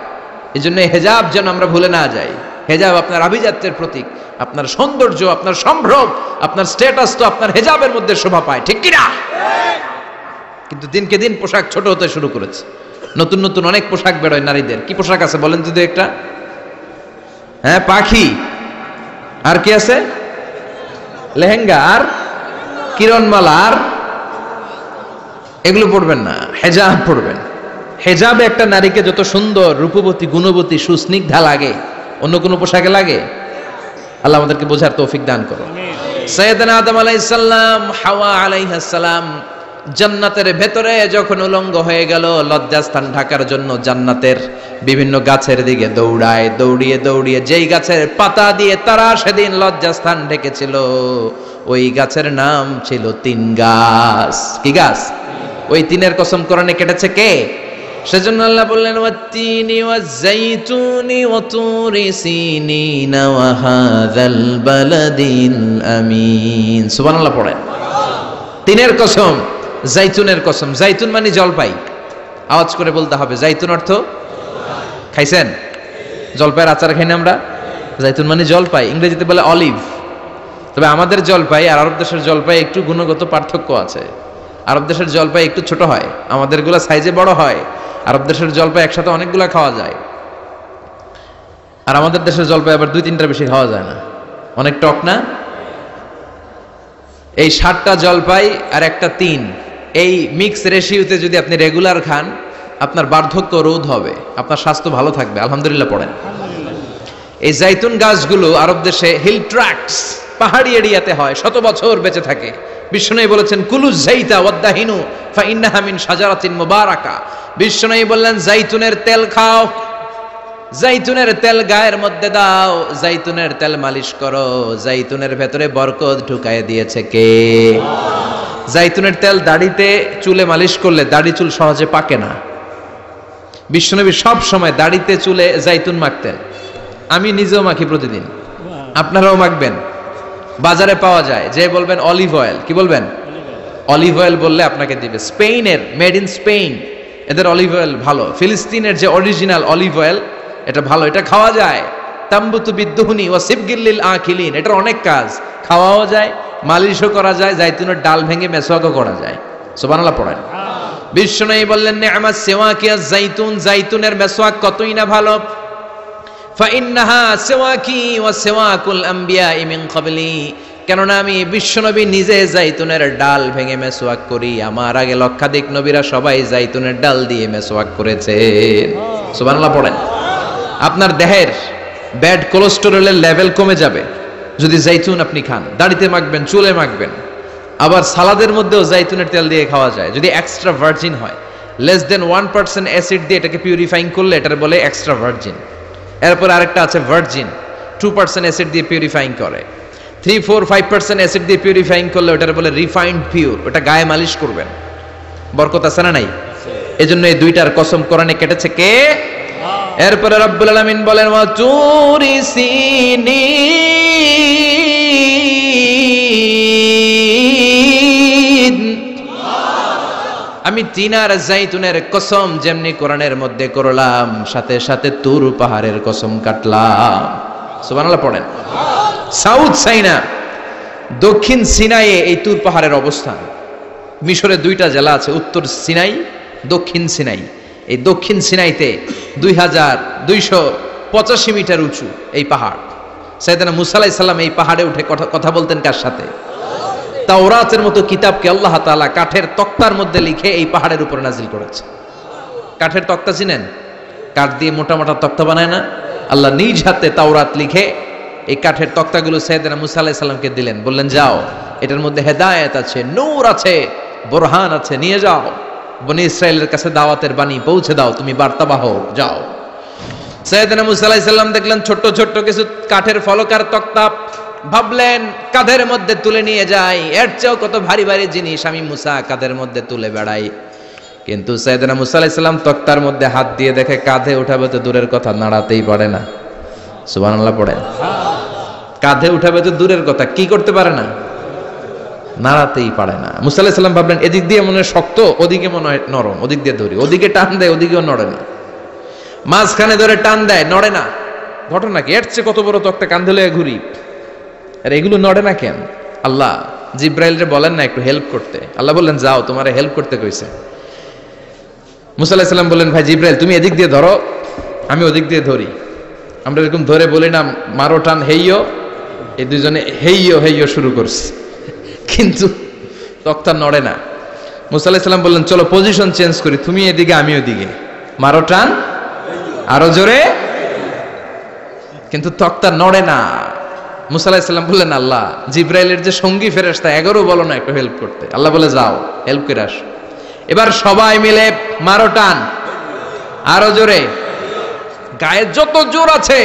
এই জন্য হেজাব যেন আমরা ভুলে না যাই। হেজাব আপনার আভিজাত্যের প্রতীক, আপনার সৌন্দর্য, আপনার সম্ভ্রম, আপনার স্ট্যাটাস তো আপনার হেজাবের মধ্যে শোভা পায়। ঠিক কিনা? কিন্তু দিনকে দিন পোশাক ছোট হতে শুরু করেছে। নতুন নতুন অনেক পোশাক বেরোয় নারীদের। কি পোশাক আছে বলেন তো একটা? হ্যাঁ, পাখি। আর কি আছে? লেহেঙ্গা আর কিরণমালা। আর এগুলো পড়বেন না, হেজাব পড়বেন। হেজাবে একটা নারীকে যত সুন্দর, রূপবতী, গুণবতী, সুস্নিগ্ধা লাগে, অন্য কোনো পোশাকে লাগে? আল্লাহ আমাদেরকে বোঝার তৌফিক দান করো। সাইয়েদনা আদম আলাইহিস সালাম, হাওয়া আলাইহিস সালাম জান্নাতের ভেতরে যখন উলঙ্গ হয়ে গেল, লজ্জাস্থান ঢাকার জন্য জান্নাতের বিভিন্ন গাছের দিকে দৌড়ায়। দৌড়িয়ে দৌড়িয়ে যেই গাছের পাতা দিয়ে তারা সেদিন লজ্জাস্থান ঢেকেছিল, ওই গাছের নাম ছিল তিন গাছ। কি গাছ? ওই তিনের কসম কোরআনে কেটেছে কে? সেজন্য আল্লাহ বললেন, ওয়াত-তিনি ওয়াজ-যাইতুনি ওয়া তুরি সিনিন ওয়া হাযাল বালাদিল আমিন। সুবহানাল্লাহ পড়েন। তিনের কসম, জাইতুনের কসম। জাইতুন মানে জলপাই। আওয়াজ করে বলতে হবে, জাইতুন অর্থ খাইছেন? জলপাইয়ের আচার খাই না আমরা? জাইতুন মানে জলপাই, ইংরেজিতে বলে অলিভ। তবে আমাদের জলপাই আর আরব দেশের জলপাই একটু গুণগত পার্থক্য আছে। আরব দেশের জলপাই একটু ছোট হয়, আমাদেরগুলো সাইজে বড় হয়। আরব দেশের জলপাই একসাথে অনেকগুলা খাওয়া যায়, আর আমাদের দেশের জলপাই আবার 2-3টার বেশি খাওয়া যায় না। অনেক টক না? এই 7টা জলপাই আর একটা 3, এই মিক্স রেশিওতে যদি আপনি রেগুলার খান, আপনার বার্ধক্য রোধ হবে, আপনার স্বাস্থ্য ভালো থাকবে। আলহামদুলিল্লাহ পড়েন। এই জাইতুন গাছগুলো আরব দেশে হিল ট্র্যাক্টস, পাহাড়ি এরিয়াতে হয়, 100 বছর বেঁচে থাকে। বিশ্বনবী বলেছেন, কুলু যাইতা ওয়াদাহিনু ফাইন্নাহা মিন শাজারাতিন মুবারাকা। বিশ্বনবী বললেন, জাইতুনের তেল খাও, জাইতুনের তেল গায়ের মধ্যে দাও, জাইতুনের তেল মালিশ করো। জাইতুনের ভেতরে বরকত ঢুকায় দিয়েছে কে? জাইতুনের তেল দাড়িতে, চুলে মালিশ করলে দাড়ি চুল সহজে পাকে না। বিশ্বনবী সব সময় দাড়িতে চুলে জাইতুন মাখতেন। আমি নিজেও মাখি প্রতিদিন, আপনারাও মাখবেন। বাজারে পাওয়া যায়, যে বলবেন অলিভ অয়েল, কি বলবেন? অলিভ অয়েল বললে আপনাকে দিবে। স্পেনের, মেড ইন স্পেন, এদের অলিভ অয়েল ভালো। ফিলিস্তিনের যে অরিজিনাল অলিভ অয়েল, এটা ভালো, এটা খাওয়া যায়। তাম্বুতু বিদ্দুহুনি ওয়া সিবগিল আখিলিন, এটার অনেক কাজ। খাওয়াও যায়, মালিশও করা যায়, জাইতুনের ডাল ভেঙে মেসওয়াকও করা যায়। সুবহানাল্লাহ পড়েন। বিশ্বনবী বললেন, নি'মাস সিওয়াকিয়াজ জাইতুন, জাইতুনের মেসওয়াক কতই না ভালো। ফাইন্নাহা সিওয়াকি ওয়া সিওয়াকুল আমবিয়াই মিন ক্বাবলি, কেননা আমি বিশ্বনবী নিজে জাইতুনের ডাল ভেঙে মেসওয়াক করি। আমার আগে লক্ষাধিক নবীরা সবাই জাইতুনের ডাল দিয়ে মেসওয়াক করেছেন। সুবহানাল্লাহ পড়েন। আপনার দেহের ব্যাড কোলেস্টেরলের লেভেল কমে যাবে যদি জাইতুন আপনি খান। দাড়িতে মাখবেন, চুলে মাখবেন। আবার সালাদের মধ্যেও জাইতুনের তেল দিয়ে খাওয়া যায়, যদি এক্সট্রা ভার্জিন হয়। লেস দেন 1% অ্যাসিড দিয়ে এটাকে পিউরিফাইং করলে এটার বলে এক্সট্রা ভার্জিন। এরপর আরেকটা আছে ভার্জিন, 2% অ্যাসিড দিয়ে পিউরিফাইং করে। 3-4-5% অ্যাসিড দিয়ে পিউরিফাইং করলে ওটার বলে রিফাইন্ড পিওর। ওটা গায়ে মালিশ করবেন, বরকত আছে না নাই? এজন্য এই দুইটার কসম কোরআনে কেটেছে কে? এরপরে রব্বুল আলামিন বলেন, ওয়া তুরি সিনিন, আমি তিন আর জাইতুনের কসম যেমনি কোরআনের মধ্যে করলাম, সাথে সাথে তুর পাহাড়ের কসম কাটলাম। সুবহানাল্লাহ পড়েন। সাউথ সাইনা, দক্ষিণ সিনাইয়ে এই তুর পাহাড়ের অবস্থান। মিশরে 2টা জেলা আছে, উত্তর সিনাই, দক্ষিণ সিনাই। এই দক্ষিণ সিনাইতে 2285 মিটার উঁচু এই পাহাড়। সাইয়েদনা মুসা আলাইহিস সালাম এই পাহাড়ে উঠে কথা বলতেন কার সাথে? তাওরাতের মতো কিতাবকে আল্লাহ তাআলা কাঠের তক্তার মধ্যে লিখে এই পাহাড়ের উপরে নাজিল করেছে। কাঠের তক্তা চিনেন? কাঠ দিয়ে মোটা মোটা তক্তা বানায় না? আল্লাহ নিজ হাতে তাওরাত লিখে এই কাঠের তক্তাগুলো সাইয়েদনা মুসা আলাইহিস সালামকে দিলেন, বললেন যাও, এটার মধ্যে হেদায়েত আছে, নূর আছে, বোরহান আছে, নিয়ে যাও, বনি ইসরায়েলের কাছে দাওয়াতের বাণী পৌঁছে দাও, তুমি বার্তাবাহ, যাও। সাইয়েদনা মুসা আলাইহিস সালাম দেখলেন ছোট্ট ছোট্ট কিছু কাঠের ফলকার তক্তা, ভাবলেন কাঁধের মধ্যে তুলে নিয়ে যাই, এর চেয়েও কত ভারী ভারী জিনিস আমি মুসা কাঁধের মধ্যে তুলে বেড়াই। কিন্তু সাইয়েদনা মুসা আলাইহিস সালাম তক্তার মধ্যে হাত দিয়ে দেখে কাঁধে উঠাবে তো দূরের কথা, নাড়াতেই পারে না। সুবহানাল্লাহ পড়েন। কাঁধে উঠাবে তো দূরের কথা, কি করতে পারে না? নাড়াতেই পারে না। মুসা আলাইহিস সালাম ভাবলেন এদিক দিয়ে মনে হয় শক্ত, ওদিকে মনে হয় নরম, ওদিক দিয়ে ধরি, ওদিকে টান দেয়, ওদিকেও নড়ে না, মাঝখানে ধরে টান দেয়, নড়ে না। ঘটনা কি? এর চেয়ে কত বড় তক্তা কাঁধে লয়ে ঘুরি, আর এগুলো নড়ে না কেন? আল্লাহ জিব্রাইলরে বলেন না একটু হেল্প করতে? আল্লাহ বললেন যাও, তোমারে হেল্প করতে কইছে। মুসা আলাইহিস সালাম বললেন ভাই জিব্রাইল তুমি এদিক দিয়ে ধরো, আমি ওদিক দিয়ে ধরি। আমরা এরকম ধরে বলি না মারো টান হেইয়ো, এই দুইজনে হেইয়ো হেইয়ো শুরু করছে, কিন্তু তক্তা নড়ে না। মুসা আলাইহিস সালাম বললেন চলো পজিশন চেঞ্জ করি, তুমি এদিকে আমি ওদিকে, মারো টান আরো জোরে, কিন্তু তক্তা নড়ে না। মুসা আলাইহিস সালাম বললেন আল্লাহ জিব্রাইলের যে সঙ্গী ফেরেশতা 11 বলো না একটু হেল্প করতে। আল্লাহ বলে যাও হেল্প করে আসো। এবার সবাই মিলে মারো টান আরো জোরে, গায়ে যত জোর আছে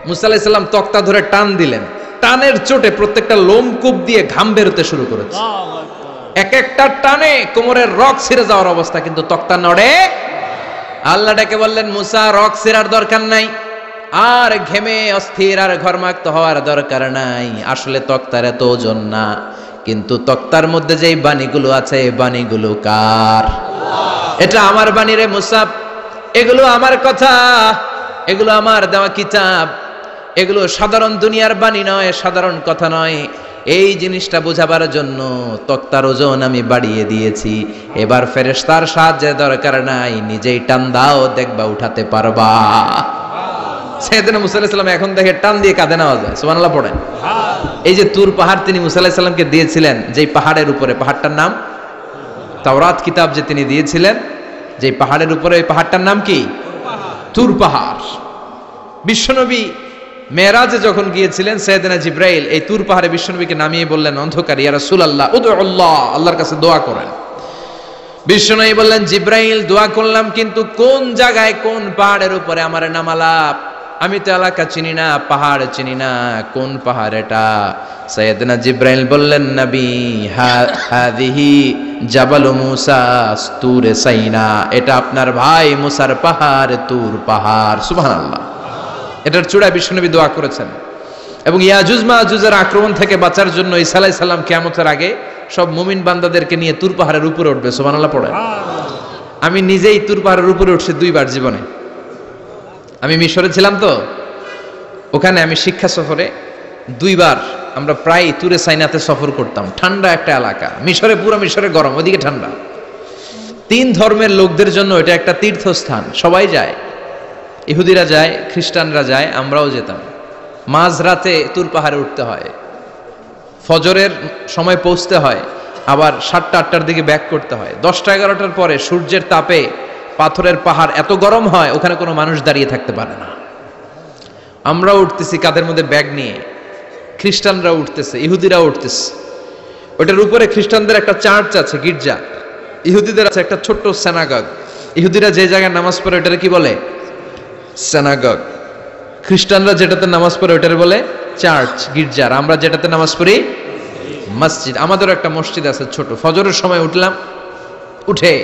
মুসা আলাইহিস সালাম তক্তা ধরে টান দিলেন। টানের চোটে প্রত্যেকটা লোমকূপ দিয়ে ঘাম বেরোতে শুরু করেছে, এক একটা টানে কোমরের রগ ছিঁড়ে যাওয়ার অবস্থা, কিন্তু তক্তা নড়ে। আল্লাহ ডেকে বললেন মুসা রগ ছিঁড়ার দরকার নাই, আর ঘেমে অস্থির আর ঘর্মাক্ত হওয়ার দরকার নাই, আসলে তক্তার এত ওজন না, কিন্তু তক্তার মধ্যে যেই বাণীগুলো আছে এই বাণীগুলো কার? এটা আমার বাণী রে মুসা, এগুলো আমার কথা, এগুলো আমার দেওয়া কিতাব, এগুলো সাধারণ দুনিয়ার বাণী নয়, সাধারণ কথা নয়। এই জিনিসটা বোঝাবার জন্য তক্তার ওজন আমি বাড়িয়ে দিয়েছি। এবার ফেরেশতার সাহায্যের দরকার নাই, নিজেই টান দাও, দেখবা উঠাতে পারবা। সাইয়েদনা মুসা আলাইহিস সালাম এখন দেখে টান দিয়ে কাঁধে নেওয়া যায়। সুবহানাল্লাহ পড়েন। এই যে তুর পাহাড় তিনি মুসা আলাইহিস সালামকে দিয়েছিলেন, যেই পাহাড়ের উপরে, পাহাড়টার নাম তাওরাত কিতাব যে তিনি দিয়েছিলেন, যেই পাহাড়ের উপরে, ওই পাহাড়টার নাম কি? তুর পাহাড়। বিশ্বনবী মেরাজে যখন গিয়েছিলেন সাইয়েদনা জিব্রাইল এই তুর পাহাড়ে বিশ্বনবীকে নামিয়ে বললেন অন্ধকার, ইয়া রাসূলুল্লাহ উদউল্লাহ, আল্লাহর কাছে দোয়া করেন। বিশ্বনবী বললেন জিব্রাইল দোয়া করলাম, কিন্তু কোন জায়গায় কোন পাহাড়ের উপরে আমারে নামালাম? আমি তো এলাকা চিনি না, পাহাড় চিনি না, কোন পাহাড় এটা? সাইয়েদনা জিব্রাইল বললেন নবী হাদিহি জাবালু মুসা তুরে সাইনা, এটা আপনার ভাই মুসার পাহাড়, তুর পাহাড়। সুবহানাল্লাহ। এটার চূড়ায় বিশ্বনবী দোয়া করেছেন। এবং ইয়াজুজ মাজুজের আক্রমণ থেকে বাঁচার জন্য ঈসা আলাইহিস সালাম কিয়ামতের আগে সব মুমিন বান্দাদেরকে নিয়ে তুর পাহাড়ের উপরে উঠবে। সুবহানাল্লাহ পড়েন। আমি নিজেই তুর পাহাড়ের উপরে উঠছি 2 বার জীবনে। আমি মিশরে ছিলাম তো, ওখানে আমি শিক্ষা সফরে 2 বার আমরা প্রায় তুরে সাইনাতে সফর করতাম। ঠান্ডা একটা এলাকা, মিশরে পুরো মিশরে গরম, ওদিকে ঠান্ডা। 3 ধর্মের লোকদের জন্য এটা একটা তীর্থস্থান, সবাই যায়, ইহুদিরা যায়, খ্রিস্টানরা যায়, আমরাও যেতাম। মাঝরাতে তুর পাহাড়ে উঠতে হয়, ফজরের সময় পৌঁছতে হয়, আবার 7টা-8টার দিকে ব্যাক করতে হয়। 10টা-11টার পরে সূর্যের তাপে পাথরের পাহাড় এত গরম হয় ওখানে কোনো মানুষ দাঁড়িয়ে থাকতে পারে না। আমরা উঠতেছি কাঁধের মধ্যে ব্যাগ নিয়ে, খ্রিস্টানরা উঠতেছে, ইহুদিরাও উঠতেছে। ওটার উপরে খ্রিস্টানদের একটা চার্চ আছে, গির্জা, ইহুদিদের আছে একটা ছোট্ট সিনাগগ। ইহুদিরা যে জায়গায় নামাজ পড়ে ওটারে কি বলে? সিনাগগ। খ্রিস্টানরা যেটাতে নামাজ পড়ে ওটারে বলে চার্চ, গির্জা। আর আমরা যেটাতে নামাজ পড়ি মসজিদ। আমাদেরও একটা মসজিদ আছে ছোট। ফজরের সময় উঠলাম, উঠে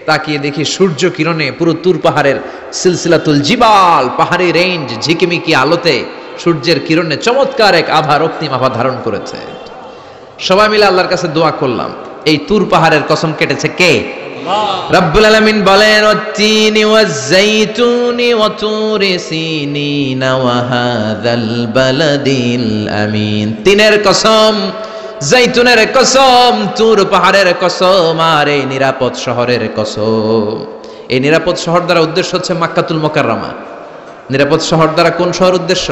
তাকিয়ে দেখি সূর্য কিরণে পুরো তুর পাহাড়ের সিলসিলাতুল জিবাল, পাহাড়ি রেঞ্জ ঝিকিমিকি আলোতে সূর্যের কিরণে চমৎকার এক আভা, রক্তিম আভা ধারণ করেছে। সবাই মিলে আল্লাহর কাছে দোয়া করলাম। এই তুর পাহাড়ের কসম কেটেছে কে? রব্বুল আলামিন বলেন ওয়াত-তিনি ওয়াজ-যাইতুনি ওয়া তুরি সিনিন ওয়া হাযাল বালাদিল আমিন। তিনের কসম, জাইতুনের কসম, তুর পাহাড়ের কসম, আর এই নিরাপদ শহরের কসম। এই নিরাপদ শহর দ্বারা উদ্দেশ্য হচ্ছে মক্কাতুল মুকাররমা। নিরাপদ শহর দ্বারা কোন শহর উদ্দেশ্য?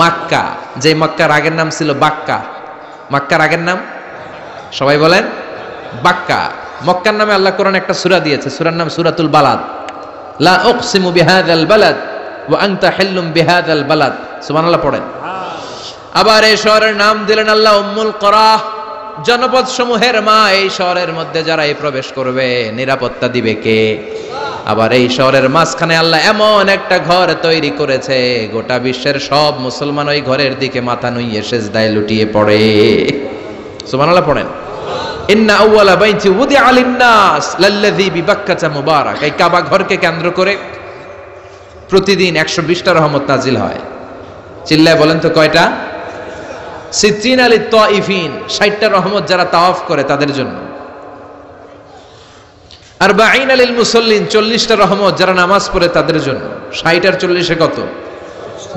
মক্কা। যে মক্কার আগের নাম ছিল বাক্কা। মক্কার আগের নাম সবাই বলেন বাক্কা। মক্কার নামে আল্লাহ কোরআন একটা সূরা দিয়েছে, সূরার নাম সূরাতুল বালাদ। লা উকসিমু বিহাযাল বালাদ ওয়া আনতা হিল্লুম বিহাযাল বালাদ, সুবহানাল্লাহ পড়েন। আবার এই শহরের নাম দিলেন আল্লাহ উম্মুল কুরা, জনপদ সমূহের মা। এই শহরের মধ্যে যারা এই প্রবেশ করবে নিরাপত্তা দিবে কে? আবার এই শহরের মাঝখানে আল্লাহ এমন একটা ঘর তৈরি করেছে, গোটা বিশ্বের সব মুসলমান ওই ঘরের দিকে মাথা নুইয়ে সিজদায় লুটিয়ে পড়ে। সুবহানাল্লাহ পড়েন। ইন্না আউওয়ালা বাইতি উদিআ লিন-নাস লাল্লাযী বিবাক্কাতা মুবারাক। এই কাবা ঘরকে কেন্দ্র করে প্রতিদিন 120টা রহমত নাজিল হয়। চিল্লায় বলেন তো কয়টা? 60 লিত তাইফিন, 60টা রহমত যারা তাওয়াফ করে তাদের জন্য। 40 লিল মুসাল্লিন, 40টা রহমত যারা নামাজ পড়ে তাদের জন্য। 60 আর 40 কত?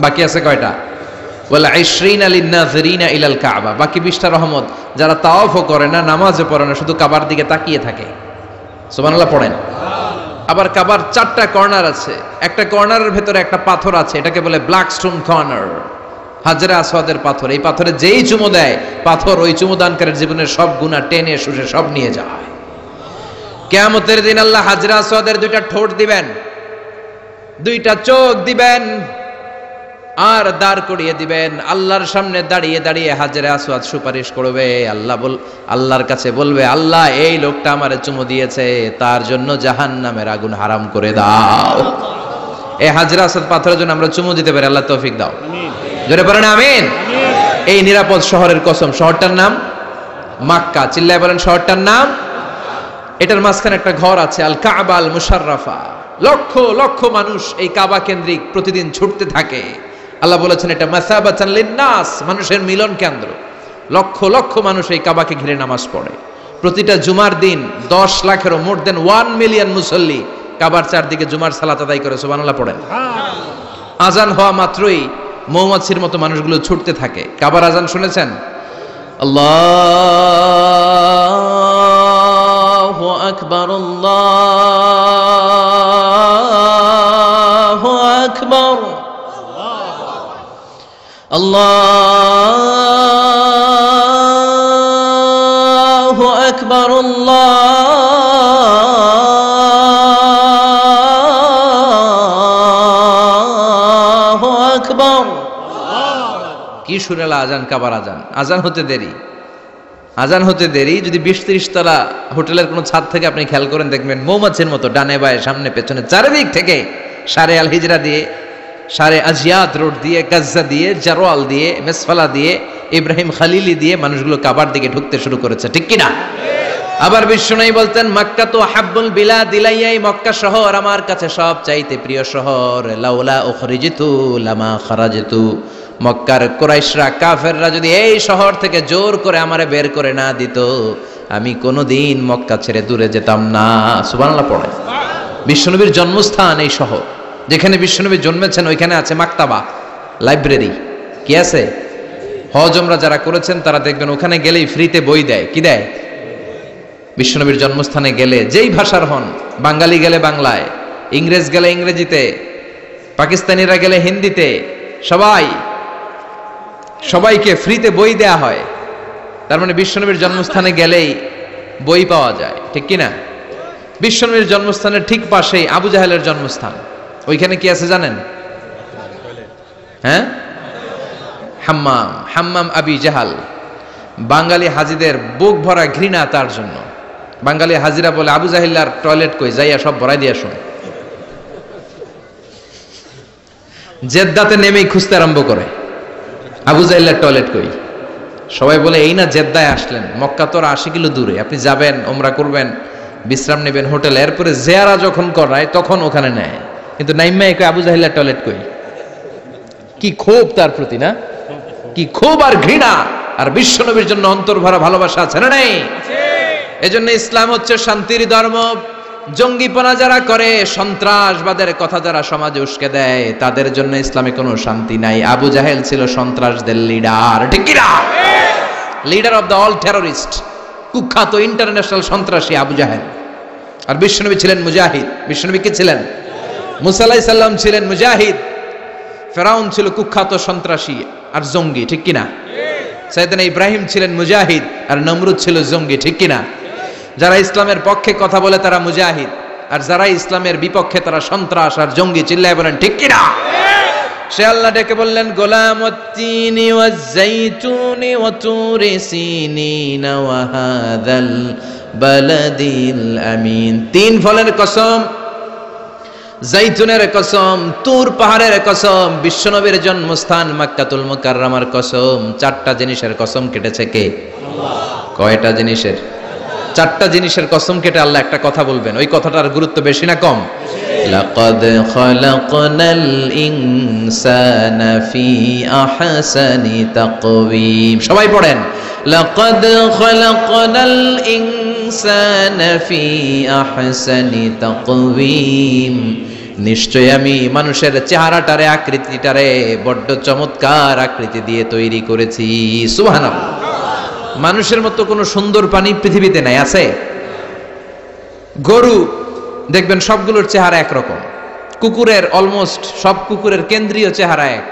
বাকি আছে কয়টা? ওয়াল 20 লিন-নাযিরিনা ইলাল কাবা, বাকি 20টা রহমত যারা তাওয়াফও করে না, নামাজও পড়ে না, শুধু কাবার দিকে তাকিয়ে থাকে। সুবহানাল্লাহ পড়েন। আবার কাবার 4টা কর্নার আছে, একটা কর্নারের ভেতরে একটা পাথর আছে, এটাকে বলে ব্ল্যাক স্টোন কর্নার, হাজরে আসওয়াদের পাথর। এই পাথরে যেই চুমো দেয়, পাথর ওই চুমোদানকারীর জীবনের সব গুনাহ টেনে শুষে সব নিয়ে যায়। কিয়ামতের দিন আল্লাহ হাজরে আসওয়াদের 2টা ঠোঁট দিবেন, 2টা চোখ দিবেন, আর দাঁড় করিয়ে দিবেন। আল্লাহর সামনে দাঁড়িয়ে দাঁড়িয়ে হাজরে আসওয়াদ সুপারিশ করবে। আল্লাহর কাছে বলবে, আল্লাহ এই লোকটা আমারে চুমো দিয়েছে, তার জন্য জাহান্নামের আগুন হারাম করে দাও। এই হাজরে আসওয়াদ পাথরের জন্য আমরা চুমো দিতে পারি, আল্লাহ তৌফিক দাও। জোরে বলেন আমিন। এই নিরাপদ শহরের কসম, শহরটার নাম মক্কা। চিল্লায় বলেন শহরটার নাম। এটার মাঝখানে একটা ঘর আছে, আল কাবা আল মুশাররাফা। লক্ষ লক্ষ মানুষ এই কাবা কেন্দ্রিক প্রতিদিন ছুটতে থাকে। আল্লাহ বলেছেন এটা মাসাবাতান লিন-নাস, মানুষের মিলন কেন্দ্র। লক্ষ লক্ষ মানুষ এই কাবাকে ঘিরে নামাজ পড়ে। প্রতিটা জুমার দিন 10 লাখেরও মোর দেন 1 মিলিয়ন মুসল্লি কাবার চারদিকে জুমার সালাত আদায় করে। সুবহানাল্লাহ পড়েন। আজান হওয়া মাত্রই মৌমাছির মতো মানুষগুলো ছুটতে থাকে। কাবার আজান শুনেছেন? আল্লাহু আকবার, আল্লাহু আকবার, আল্লাহু আকবার, আল্লাহু আকবার। কি সুরেলা আজান, কাবার আজান। আজান হতে দেরি, আজান হতে দেরি। যদি 20-30 তলা হোটেলের কোনো ছাদ থেকে আপনি খেয়াল করেন, দেখবেন মৌমাছির মতো ডানে বায়ে সামনে পেছনে চারিদিক থেকে সারে আল হিজরা দিয়ে, সারে আজিয়াত রোড দিয়ে, গাজ্জা দিয়ে, জারওয়াল দিয়ে, মেসফালা দিয়ে, ইব্রাহিম খালিলি দিয়ে মানুষগুলো কাবার দিকে ঢুকতে শুরু করেছে, ঠিক কিনা? আবার বিশ্বনবী বলতেন, মক্কা তো হাব্বুল বিলাদ ইলাইয়া, মক্কা শহর আমার কাছে সব চাইতে প্রিয় শহর। লাউলা উখরিজিতু লামা খারাজতু, মক্কার কুরাইশরা কাফেররা যদি এই শহর থেকে জোর করে আমারে বের করে না দিত, আমি কোনোদিন মক্কা ছেড়ে দূরে যেতাম না। সুবহানাল্লাহ পড়ে। বিশ্বনবীর জন্মস্থান এই শহর, যেখানে বিশ্বনবী জন্মেছেন ওইখানে আছে মাকতাবা, লাইব্রেরি। কি আছে? হজ ওমরা যারা করেছেন তারা দেখবেন ওখানে গেলেই ফ্রিতে বই দেয়। কি দেয়? বিশ্বনবীর জন্মস্থানে গেলে যেই ভাষার হন, বাঙালি গেলে বাংলায়, ইংরেজ গেলে ইংরেজিতে, পাকিস্তানিরা গেলে হিন্দিতে, সবাইকে ফ্রিতে বই দেয়া হয়। তার মানে বিশ্বনবীর জন্মস্থানে গেলেই বই পাওয়া যায়, ঠিক কিনা? বিশ্বনবীর জন্মস্থানের ঠিক পাশেই আবু জাহেলের জন্মস্থান। ওইখানে কি আছে জানেন? হ্যাঁ, হাম্মাম, হাম্মাম আবি জাহাল। বাঙালি হাজিদের বুক ভরা ঘৃণা তার জন্য। বাঙালি হাজিরা বলে, আবু জাহিল্লার টয়লেট কই, যাইয়া সব ভরাই দিয়ে আসুন। জেদ্দাতে নেমেই খুঁজতে আরম্ভ করে, আবু জাহিল্লার টয়লেট কই। সবাই বলে, এই না জেদ্দায় আসলেন, মক্কা তো 80 কিলো দূরে, আপনি যাবেন, ওমরা করবেন, বিশ্রাম নেবেন হোটেলে, এরপরে জিয়ারা যখন করায় তখন ওখানে নেয়। কিন্তু নাইম্মা কই আবু জাহিল্লার টয়লেট কই। কি ক্ষোভ তার প্রতি, না? কি ক্ষোভ আর ঘৃণা। আর বিশ্বনবীর জন্য অন্তর ভরা ভালোবাসা আছে না নাই? এজন্য ইসলাম হচ্ছে শান্তির ধর্ম। জঙ্গিপনা যারা করে, সন্ত্রাসবাদের কথা যারা সমাজে উস্কে দেয়, তাদের জন্য ইসলামে কোনো শান্তি নাই। আবু জাহেল ছিল সন্ত্রাসদের লিডার, ঠিক কি না? Leader of the all terrorist, কুখ্যাত ইন্টারন্যাশনাল সন্ত্রাসী আবু জাহেল। আর বিশ্বনবী ছিলেন মুজাহিদ। বিশ্বনবী কি ছিলেন? মুসা আলাইহিস সালাম ছিলেন মুজাহিদ। ফেরাউন ছিল কুখ্যাত সন্ত্রাসী আর জঙ্গি, ঠিক কিনা? সাইয়েদনা ইব্রাহিম ছিলেন মুজাহিদ আর নমরুদ ছিল জঙ্গি, ঠিক কিনা? যারা ইসলামের পক্ষে কথা বলে তারা মুজাহিদ, আর যারা ইসলামের বিপক্ষে তারা সন্ত্রাস আর জঙ্গি। চিল্লায় বলেন ঠিক কিনা? সে আল্লাহ ডেকে বললেন গোলামুত্তিনি ওয়াজ-যাইতুনি ওয়া তুরি সিনিন ওয়া হাযাল বালাদিল আমিন। তিন ফলের কসম, জাইতুনের কসম, তুর পাহাড়ের কসম, বিশ্বনবীর জন্মস্থান মক্কাতুল মুকাররমার কসম। চারটা জিনিসের কসম কেটেছে কে? আল্লাহ। কয়টা জিনিসের? চারটা জিনিসের কসম কেটে আল্লাহ একটা কথা বলবেন। ওই কথাটার গুরুত্ব বেশি না কম? লাকাদ খালাকনাল ইনসানা ফি আহসানি তাকওয়িম। সবাই পড়েন, লাকাদ খালাকনাল ইনসানা ফি আহসানি তাকওয়িম। নিশ্চয় আমি মানুষের চেহারাটারে, আকৃতিটারে বড্ড চমৎকার আকৃতি দিয়ে তৈরি করেছি। সুবহানাল্লাহ। মানুষের মতো কোনো সুন্দর প্রাণী পৃথিবীতে নাই, আছে? গরু দেখবেন সবগুলোর চেহারা একরকম, কুকুরের অলমোস্ট সব কুকুরের কেন্দ্রীয় চেহারা এক,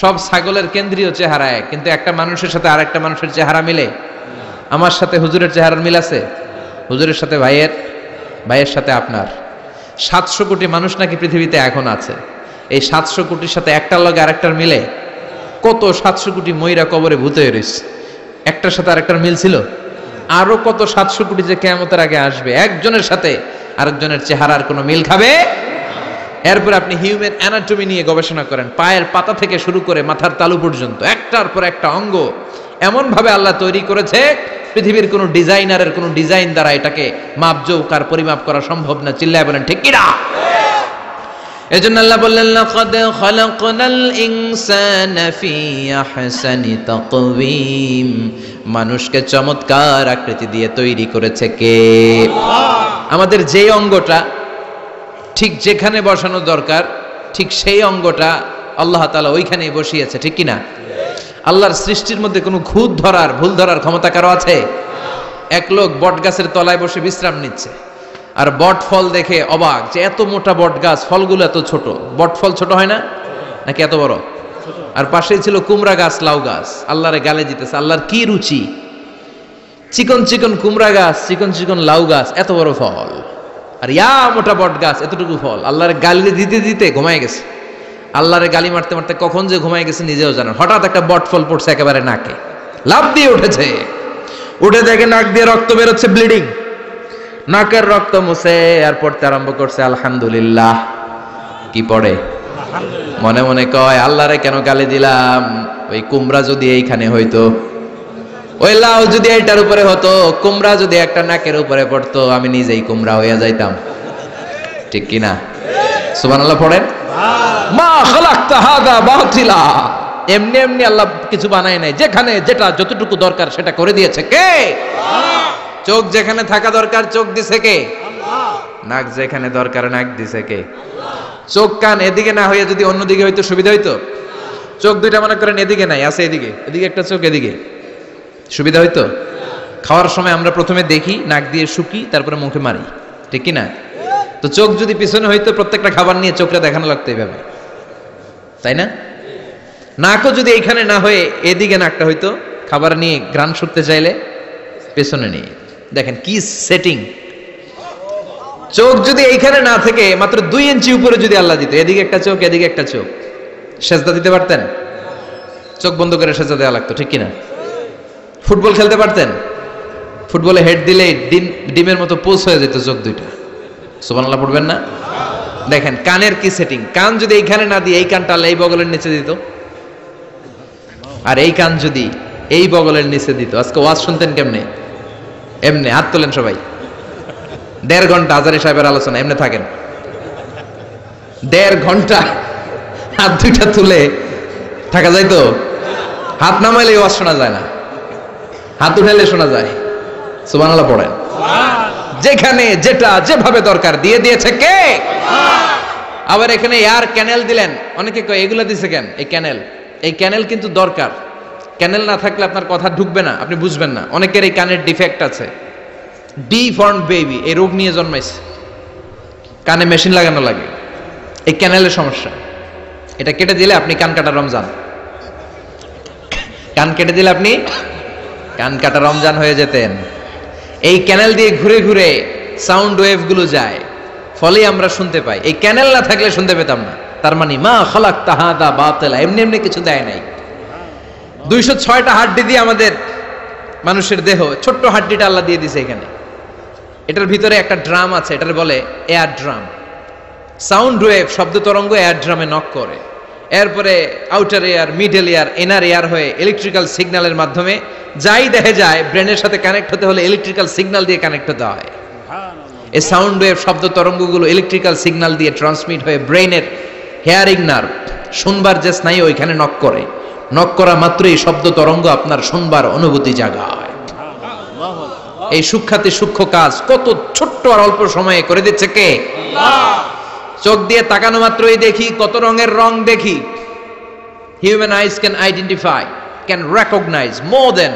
সব ছাগলের কেন্দ্রীয় চেহারা এক, কিন্তু একটা মানুষের সাথে আরেকটা মানুষের চেহারা মিলে? আমার সাথে হুজুরের চেহারার মিল আছে? হুজুরের সাথে ভাইয়ের, ভাইয়ের সাথে আপনার। 700 কোটি মানুষ নাকি পৃথিবীতে এখন আছে। এই 700 কোটির সাথে একটার লগে আরেকটার মিলে? কত 700 কোটি ময়রা কবরে ভূত হয়ে রয়েছে, একটার সাথে আরেকটার মিল ছিল? আরো কত 700 কোটি যে কিয়ামতের আগে আসবে, একজনের সাথে আরেকজনের চেহারার কোনো মিল খাবে? এরপর আপনি হিউম্যান অ্যানাটমি নিয়ে গবেষণা করেন, পায়ের পাতা থেকে শুরু করে মাথার তালু পর্যন্ত একটার পর একটা অঙ্গ এমন ভাবে আল্লাহ তৈরি করেছে, পৃথিবীর কোনো ডিজাইনারের কোনো ডিজাইন দ্বারা এটাকে মাপজোক আর পরিমাপ করা সম্ভব না। চিল্লায় বলেন ঠিক কিনা? এজন্য আল্লাহ বললেন লাকাদ খালাকনাল ইনসানা ফি আহসানি তাকওয়িম। মানুষকে চমৎকার আকৃতি দিয়ে তৈরি করেছে কে? আল্লাহ। আমাদের যে অঙ্গটা ঠিক যেখানে বসানো দরকার ঠিক সেই অঙ্গটা আল্লাহ তাআলা ওইখানেই বসিয়েছে, ঠিক কিনা? আল্লাহর সৃষ্টির মধ্যে কোনো খুঁত ধরার, ভুল ধরার ক্ষমতা কারো আছে? এক লোক বট গাছের তলায় বসে বিশ্রাম নিচ্ছে, আর বট ফল দেখে অবাক যে এত মোটা বট গাছ, ফলগুলো এত ছোট। বট ফল ছোট হয় না নাকি এত বড়? আর পাশেই ছিল কুমড়া গাছ, লাউ গাছ। আল্লাহরে গালে দিতেছে, আল্লাহর কি রুচি! চিকন চিকন কুমড়া গাছ, চিকন চিকন লাউ গাছ, এত বড় ফল, আর ইয়া মোটা বট গাছ, এতটুকু ফল। আল্লাহরে গালি দিতে দিতে ঘুমায় গেছে। আল্লাহরে গালি মারতে মারতে কখন যে ঘুমায় গেছে নিজেও জানেন। হঠাৎ একটা বট ফল পড়ছে একেবারে নাকে, লাফ দিয়ে উঠেছে। উঠে দেখে নাক দিয়ে রক্ত বেরোচ্ছে, ব্লিডিং। নাকের রক্ত মুছে আর পড়তে আরম্ভ করছে আলহামদুলিল্লাহ। কি পড়ে? মনে মনে কয় আল্লাহরে কেন গালি দিলাম? ওই কুমড়া যদি এইখানে হইতো, ওই লাউ যদি এইটার উপরে হতো, কুমড়া যদি একটা নাকের উপরে পড়তো, আমি নিজেই কুমড়া হইয়া যাইতাম, ঠিক কিনা? সুবহানাল্লাহ পড়েন। মা খালাকতা হাযা বাতিলা। এমনি এমনি আল্লাহ কিছু বানায় নাই, যেখানে যেটা যতটুকু দরকার সেটা করে দিয়েছে কে? আল্লাহ। চোখ যেখানে থাকা দরকার চোখ দিছে কে? আল্লাহ। নাক যেখানে দরকার নাক দিছে কে? আল্লাহ। চোখ কান এদিকে না হয়ে যদি অন্যদিকে হইতো সুবিধা হইতো? চোখ দুইটা মনে করেন এদিকে নাই, আছে এদিকে, এদিকে একটা চোখ, এদিকে, সুবিধা হইতো? খাওয়ার সময় আমরা প্রথমে দেখি, নাক দিয়ে শুকি, তারপরে মুখে মারি, ঠিক কিনা? তো চোখ যদি পিছনে হইতো, প্রত্যেকটা খাবার নিয়ে চোখটা দেখানো লাগতো এইভাবে, তাই না? নাকও যদি এইখানে না হয়ে এদিকে নাকটা হইতো, খাবার নিয়ে ঘ্রাণ শুকতে চাইলে পেছনে নিয়ে। দেখেন কি সেটিং! চোখ যদি এইখানে না থেকে মাত্র 2 ইঞ্চি উপরে যদি আল্লাহ দিত, এদিকে একটা চোখ এদিকে একটা চোখ, সেজদা দিতে পারতেন? চোখ বন্ধ করে সেজদা দেওয়া লাগতো, ঠিক কিনা? ফুটবল খেলতে পারতেন? ফুটবলে হেড দিলে ডিমের মতো পোজ হয়ে যেত চোখ দুইটা। সুবহানাল্লাহ পড়বেন না? দেখেন কানের কি সেটিং! কান যদি এইখানে না দিয়ে এই কানটা আল্লাহ এই বগলের নিচে দিত, আর এই কান যদি এই বগলের নিচে দিত, আজকে ওয়াজ শুনতেন কেমনে? এমনি। হাত তোলেন সবাই। 1.5 ঘন্টা আজারি সাহেবের আলোচনা, এমনি থাকেন 1.5 ঘন্টা হাত দুইটা তুলে থাকা যায় তো? হাত নামাইলে ওয়াজ শোনা যায় না, হাত উঠাইলে শোনা যায়। সুবহানাল্লাহ পড়েন। যেখানে যেটা যেভাবে দরকার দিয়ে দিয়েছে কে? আবার এখানে এয়ার ক্যানেল দিলেন। অনেকে কয় এগুলো দিছে কেন? এই ক্যানেল কিন্তু দরকার। ক্যানেল না থাকলে আপনার কথা ঢুকবে না, আপনি বুঝবেন না। অনেকের এই কানের ডিফেক্ট আছে, ডিফর্ম বেবি, এই রোগ নিয়ে জন্মাইছে, কানে মেশিন লাগানো লাগে, এই ক্যানেলের সমস্যা। এটা কেটে দিলে আপনি কান কাটা রমজান। কান কেটে দিলে আপনি কান কাটা রমজান হয়ে যেতেন। এই ক্যানেল দিয়ে ঘুরে ঘুরে সাউন্ড ওয়েভ গুলো যায়, ফলে আমরা শুনতে পাই। এই ক্যানেল না থাকলে শুনতে পেতাম না। তার মানে মা খালাকতা হাযা বাতিলা, এমনি এমনি কিছু দেয় নাই। 206টা হাড্ডি দিয়ে আমাদের মানুষের দেহ, ছোট্ট হাড্ডিটা আল্লাহ দিয়ে দিয়েছে এখানে। এটার ভিতরে একটা ড্রাম আছে, এটার বলে এয়ার ড্রাম। সাউন্ড ওয়েভ, শব্দ তরঙ্গ এয়ার ড্রামে নক করে, এরপরে outer air, middle air, inner air হয়ে ইলেকট্রিক্যাল সিগন্যালের মাধ্যমে যাই দেখে যায়, ব্রেনের সাথে কানেক্ট হতে হলে ইলেকট্রিক্যাল সিগন্যাল দিয়ে কানেক্ট হতে হয়। এই সাউন্ড ওয়েভ, শব্দ তরঙ্গগুলো ইলেকট্রিক্যাল সিগন্যাল দিয়ে ট্রান্সমিট হয়ে ব্রেনের হেয়ারিং নার্ভ, শুনবার যে স্নায়ু, ওইখানে নক করে। নক করা মাত্রই শব্দ তরঙ্গ আপনার শুনবার অনুভূতি জাগায়। এই সূক্ষ্মাতি সূক্ষ্ম কাজ কত ছোট্ট আর অল্প সময়ে করে দিচ্ছে কে? চোখ দিয়ে তাকানো মাত্রই দেখি কত রঙের রং দেখি। Human eyes can identify, can recognise more than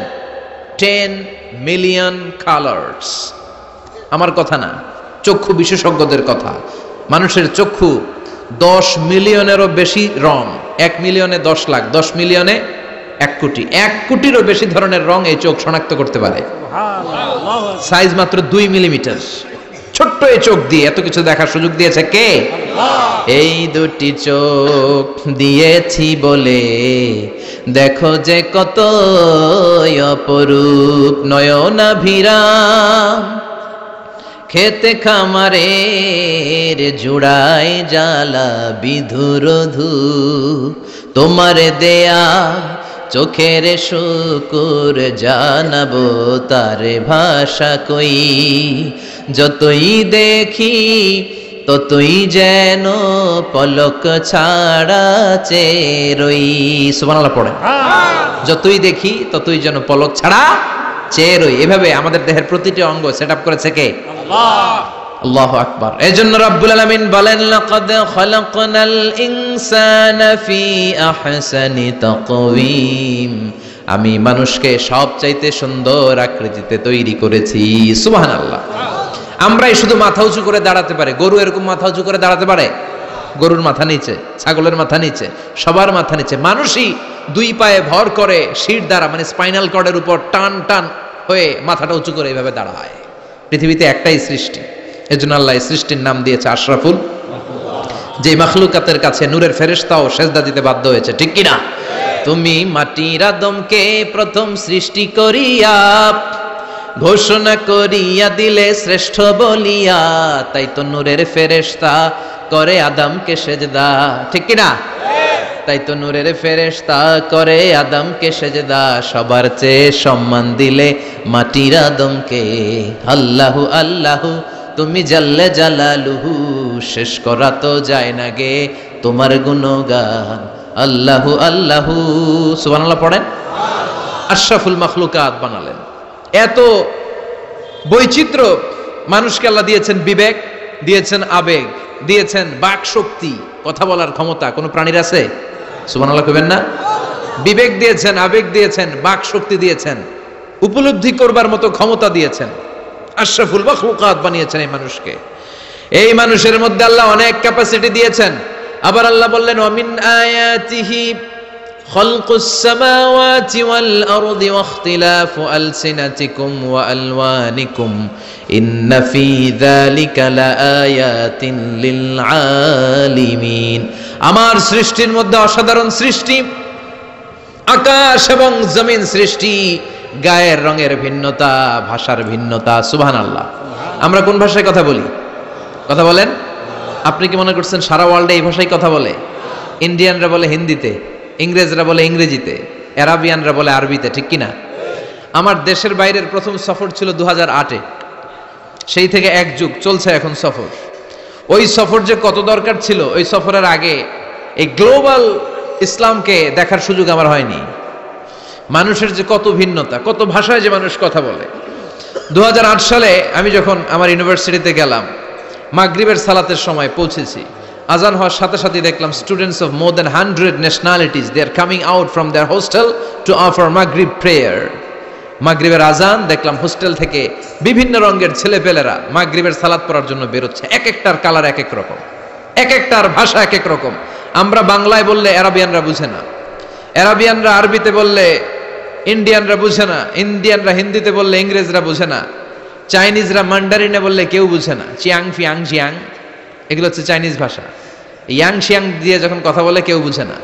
10 million colours. আমার কথা না, চক্ষু বিশেষজ্ঞদের কথা। মানুষের চক্ষু 10 মিলিয়নেরও বেশি রং, 1 মিলিয়নে 10 লাখ, 10 মিলিয়নে 1 কোটি, 1 কোটিরও বেশি ধরনের রং এই চোখ শনাক্ত করতে পারে। সাইজ মাত্র 2 মিলিমিটার। ছোট্ট এই চোখ দিয়ে এত কিছু দেখার সুযোগ দিয়েছে কে? এই দুটি চোখ দিয়েছি বলে দেখো যে কত অপরূপ নয়নাভিরাম, খেতে খামারের জুড়াই জ্বালা বিধুরধু, তোমার দেয়া চোখের শুকুর জানাবো তার ভাষা কই, যতই দেখি ততই যেন পলক ছাড়া চেরই। সুবহানাল্লাহ পড়ে। যতই দেখি ততই যেন পলক ছাড়া চেরই। এভাবে আমাদের দেহের প্রতিটি অঙ্গ সেটআপ করেছে কে? আল্লাহ। আল্লাহু আকবার। এজন্য রব্বুল আলামিন বলেন, লাকাদ খালাকনাল ইনসানা ফি আহসানি তাকওয়িম, আমি মানুষকে সবচাইতে সুন্দর আকৃতিতে তৈরি করেছি। সুবহানাল্লাহ। আমরাই শুধু মাথা উঁচু করে দাঁড়াতে পারি, গরু এরকম মাথা উঁচু করে দাঁড়াতে পারে? গরুর মাথা নিচে, ছাগলের মাথা নিচে, সবার মাথা নিচে। মানুষই 2 পায়ে ভর করে শির দ্বারা, মানে স্পাইনাল কর্ডের উপর টান টান হয়ে মাথাটা উঁচু করে এইভাবে দাঁড়ায়। পৃথিবীতে একটাই সৃষ্টি, এজন্য আল্লাহ এই সৃষ্টির নাম দিয়েছে আশরাফুল, যে মাখলুকাতের কাছে নূরের ফেরেশতাও সেজদা দিতে বাধ্য হয়েছে। ঠিক কিনা? তুমি মাটির আদমকে প্রথম সৃষ্টি করিয়া ঘোষণা করিয়া দিলে শ্রেষ্ঠ বলিয়া, তাই তো নূরের ফেরেশতা করে আদমকে সেজদা। ঠিক কিনা? তাই তো নূরের ফেরেশতা করে আদমকে সেজদা, সবার চেয়ে সম্মান দিলে মাটির আদমকে। আল্লাহু আল্লাহু তুমি জাল্লে জালালুহু, শেষ করা তো যায় না গে তোমার গুণগান। আল্লাহু আল্লাহু। সুবহানাল্লাহ পড়েন। আশরাফুল মাখলুকাত বানালেন। এত বৈচিত্র্য মানুষকে আল্লাহ দিয়েছেন, বিবেক দিয়েছেন, আবেগ দিয়েছেন, বাক শক্তি, কথা বলার ক্ষমতা। কোন প্রাণীর আছে? সুবহানাল্লাহ কইবেন না? বিবেক দিয়েছেন, আবেগ দিয়েছেন, বাক শক্তি দিয়েছেন, উপলব্ধি করবার মতো ক্ষমতা দিয়েছেন। আশরাফুল মাখলুকাত বানিয়েছেন এই মানুষকে। এই মানুষের মধ্যে আল্লাহ অনেক ক্যাপাসিটি দিয়েছেন। আবার আল্লাহ বললেন, ওয়ামিন আয়াতিহি খালকুস সামাওয়াতি ওয়াল আরদি ওয়াখতিলাফু আলসিনাতিকুম ওয়া আলওয়ানিকুম ইন্না ফি যালিকা লাআয়াতিন লিল আলিমিন। আমার সৃষ্টির মধ্যে অসাধারণ সৃষ্টি, আকাশ এবং জমিন সৃষ্টি, গায়ের রঙের ভিন্নতা, ভাষার ভিন্নতা। সুবহানাল্লাহ। আমরা কোন ভাষায় কথা বলি? কথা বলেন। আপনি কি মনে করছেন সারা ওয়ার্ল্ডে এই ভাষায় কথা বলে? ইন্ডিয়ানরা বলে হিন্দিতে, ইংরেজরা বলে ইংরেজিতে, আরাবিয়ানরা বলে আরবিতে। ঠিক কিনা? আমার দেশের বাইরের প্রথম সফর ছিল 2008-এ। সেই থেকে এক যুগ চলছে এখন সফর। ওই সফর যে কত দরকার ছিল, ওই সফরের আগে এই গ্লোবাল ইসলামকে দেখার সুযোগ আমার হয়নি। মানুষের যে কত ভিন্নতা, কত ভাষায় যে মানুষ কথা বলে। 2008 সালে আমি যখন আমার ইউনিভার্সিটিতে গেলাম, মাগরিবের সালাতের সময় পৌঁছেছি। আজান হওয়ার সাথে সাথে দেখলাম students of more than 100 nationalities, they are coming out from their hostel to offer মাগরিব প্রেয়ার। মাগরিবের আজান দেখলাম হোস্টেল থেকে বিভিন্ন রঙের ছেলেপেলেরা মাগরিবের সালাত পড়ার জন্য বেরোচ্ছে। এক একটার কালার এক এক রকম, এক একটার ভাষা এক এক রকম। আমরা বাংলায় বললে আরাবিয়ানরা বুঝে না, আরাবিয়ানরা আরবিতে বললে ইন্ডিয়ানরা বুঝে না, ইন্ডিয়ানরা হিন্দিতে বললে ইংরেজরা বুঝে না, চাইনিজরা মান্ডারিনে বললে কেউ বুঝে না। চিয়াং ফিয়াং জিয়াং এগুলো হচ্ছে চাইনিজ ভাষা। ইয়াং শিয়াং দিয়ে যখন কথা বলে কেউ বুঝে না।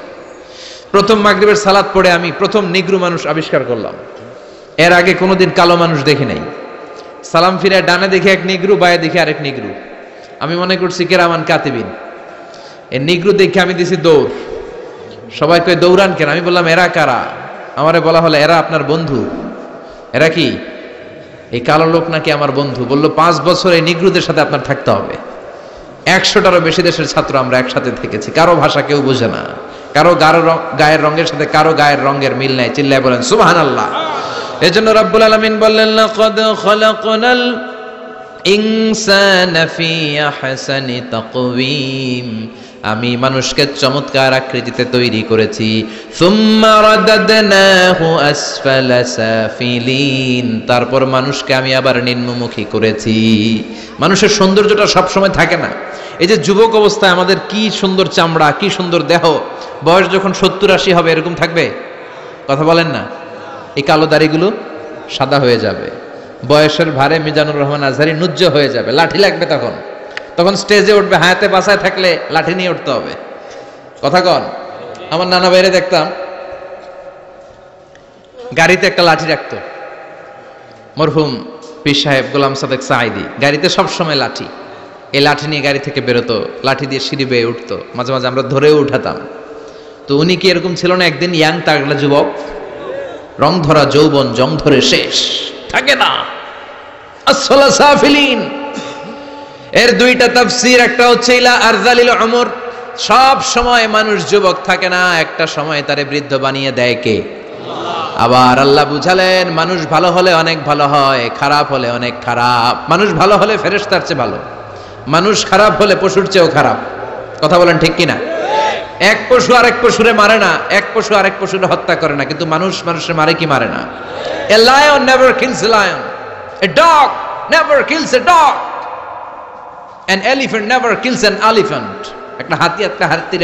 প্রথম মাগরিবের সালাত পড়ে আমি প্রথম নিগ্রু মানুষ আবিষ্কার করলাম। এর আগে কোনোদিন কালো মানুষ দেখি নাই। সালাম ফিরে ডানে দেখে এক নিগ্রু, বায়ে দেখে আরেক নিগ্রু। আমি মনে করছি কেরামান কাতিবিন। এই নিগ্রু দেখে আমি দিছি দৌড়। সবাই কয় দৌড়ান কেন? আমি বললাম এরা কারা? আমারে বলা হলো এরা আপনার বন্ধু। এরা কি? এই কালো লোক নাকি আমার বন্ধু। বললো 5 বছর এই নিগ্রুদের সাথে আপনার থাকতে হবে। 100টারও বেশি দেশের ছাত্র আমরা একসাথে থেকেছি। কারো ভাষা কেউ বুঝে না, কারো গায়ের রঙের সাথে কারো গায়ের রঙের মিল নাই। চিল্লায় বলেন সুবহানাল্লাহ। এজন্য রব্বুল আলামিন বললেন লাকাদ খালাকনাল ইনসানা ফি আহসানি তাকওয়িম, আমি মানুষকে চমৎকার আকৃতিতে তৈরি করেছি। সুম্মা রাদাদনাহু আসফালা সাফিলিন, তারপর মানুষকে আমি আবার নিম্নমুখী করেছি। মানুষের সৌন্দর্যটা সব সময় থাকে না। এই যে যুবক অবস্থায় আমাদের কি সুন্দর চামড়া, কি সুন্দর দেহ, বয়স যখন 70-80 হবে এরকম থাকবে? কথা বলেন না। এই কালো দাড়িগুলো সাদা হয়ে যাবে, বয়সের ভারে মিজানুর রহমান আজহারি নুজ্জ হয়ে যাবে, লাঠি লাগবে তখন। তখন স্টেজে উঠবে, হায়াতে বাসায় থাকলে লাঠি নিয়ে উঠতে হবে। কথা কন। আমার নানা বাইরে দেখতাম গাড়িতে একটা লাঠি রাখতো, মরহুম পীর সাহেব গোলাম সাদেক সাঈদী। গাড়িতে সব সময় লাঠি, এই লাঠি নিয়ে গাড়ি থেকে বেরোতো, লাঠি দিয়ে সিঁড়ি বেয়ে উঠতো, মাঝে মাঝে আমরা ধরেও উঠাতাম। তো উনি কি এরকম ছিল না? একদিন ইয়াং তাগড়া যুবক, রং ধরা যৌবন, জং ধরে শেষ থাকে না। আসফালা সাফিলিন এর 2টা তাফসীর। একটা হচ্ছে ইলা আরযালিল উমর, সব সময় মানুষ যুবক থাকে না, একটা সময় তারে বৃদ্ধ বানিয়ে দেয় কে? আবার আল্লাহ বুঝালেন মানুষ ভালো হলে অনেক ভালো হয়, খারাপ হলে অনেক খারাপ। মানুষ ভালো হলে ফেরেশতার চেয়ে ভালো, মানুষ খারাপ হলে পশুর চেয়েও খারাপ। কথা বলেন ঠিক কিনা? এক পশু আরেক পশুরে মারে না, এক পশু আরেক পশুরে হত্যা করে না, কিন্তু মানুষ মানুষের মারে কি মারে না? A lion never kills a lion, a dog never kills a dog, an elephant never kills an elephant. একটা হাতি একটা হাতিরে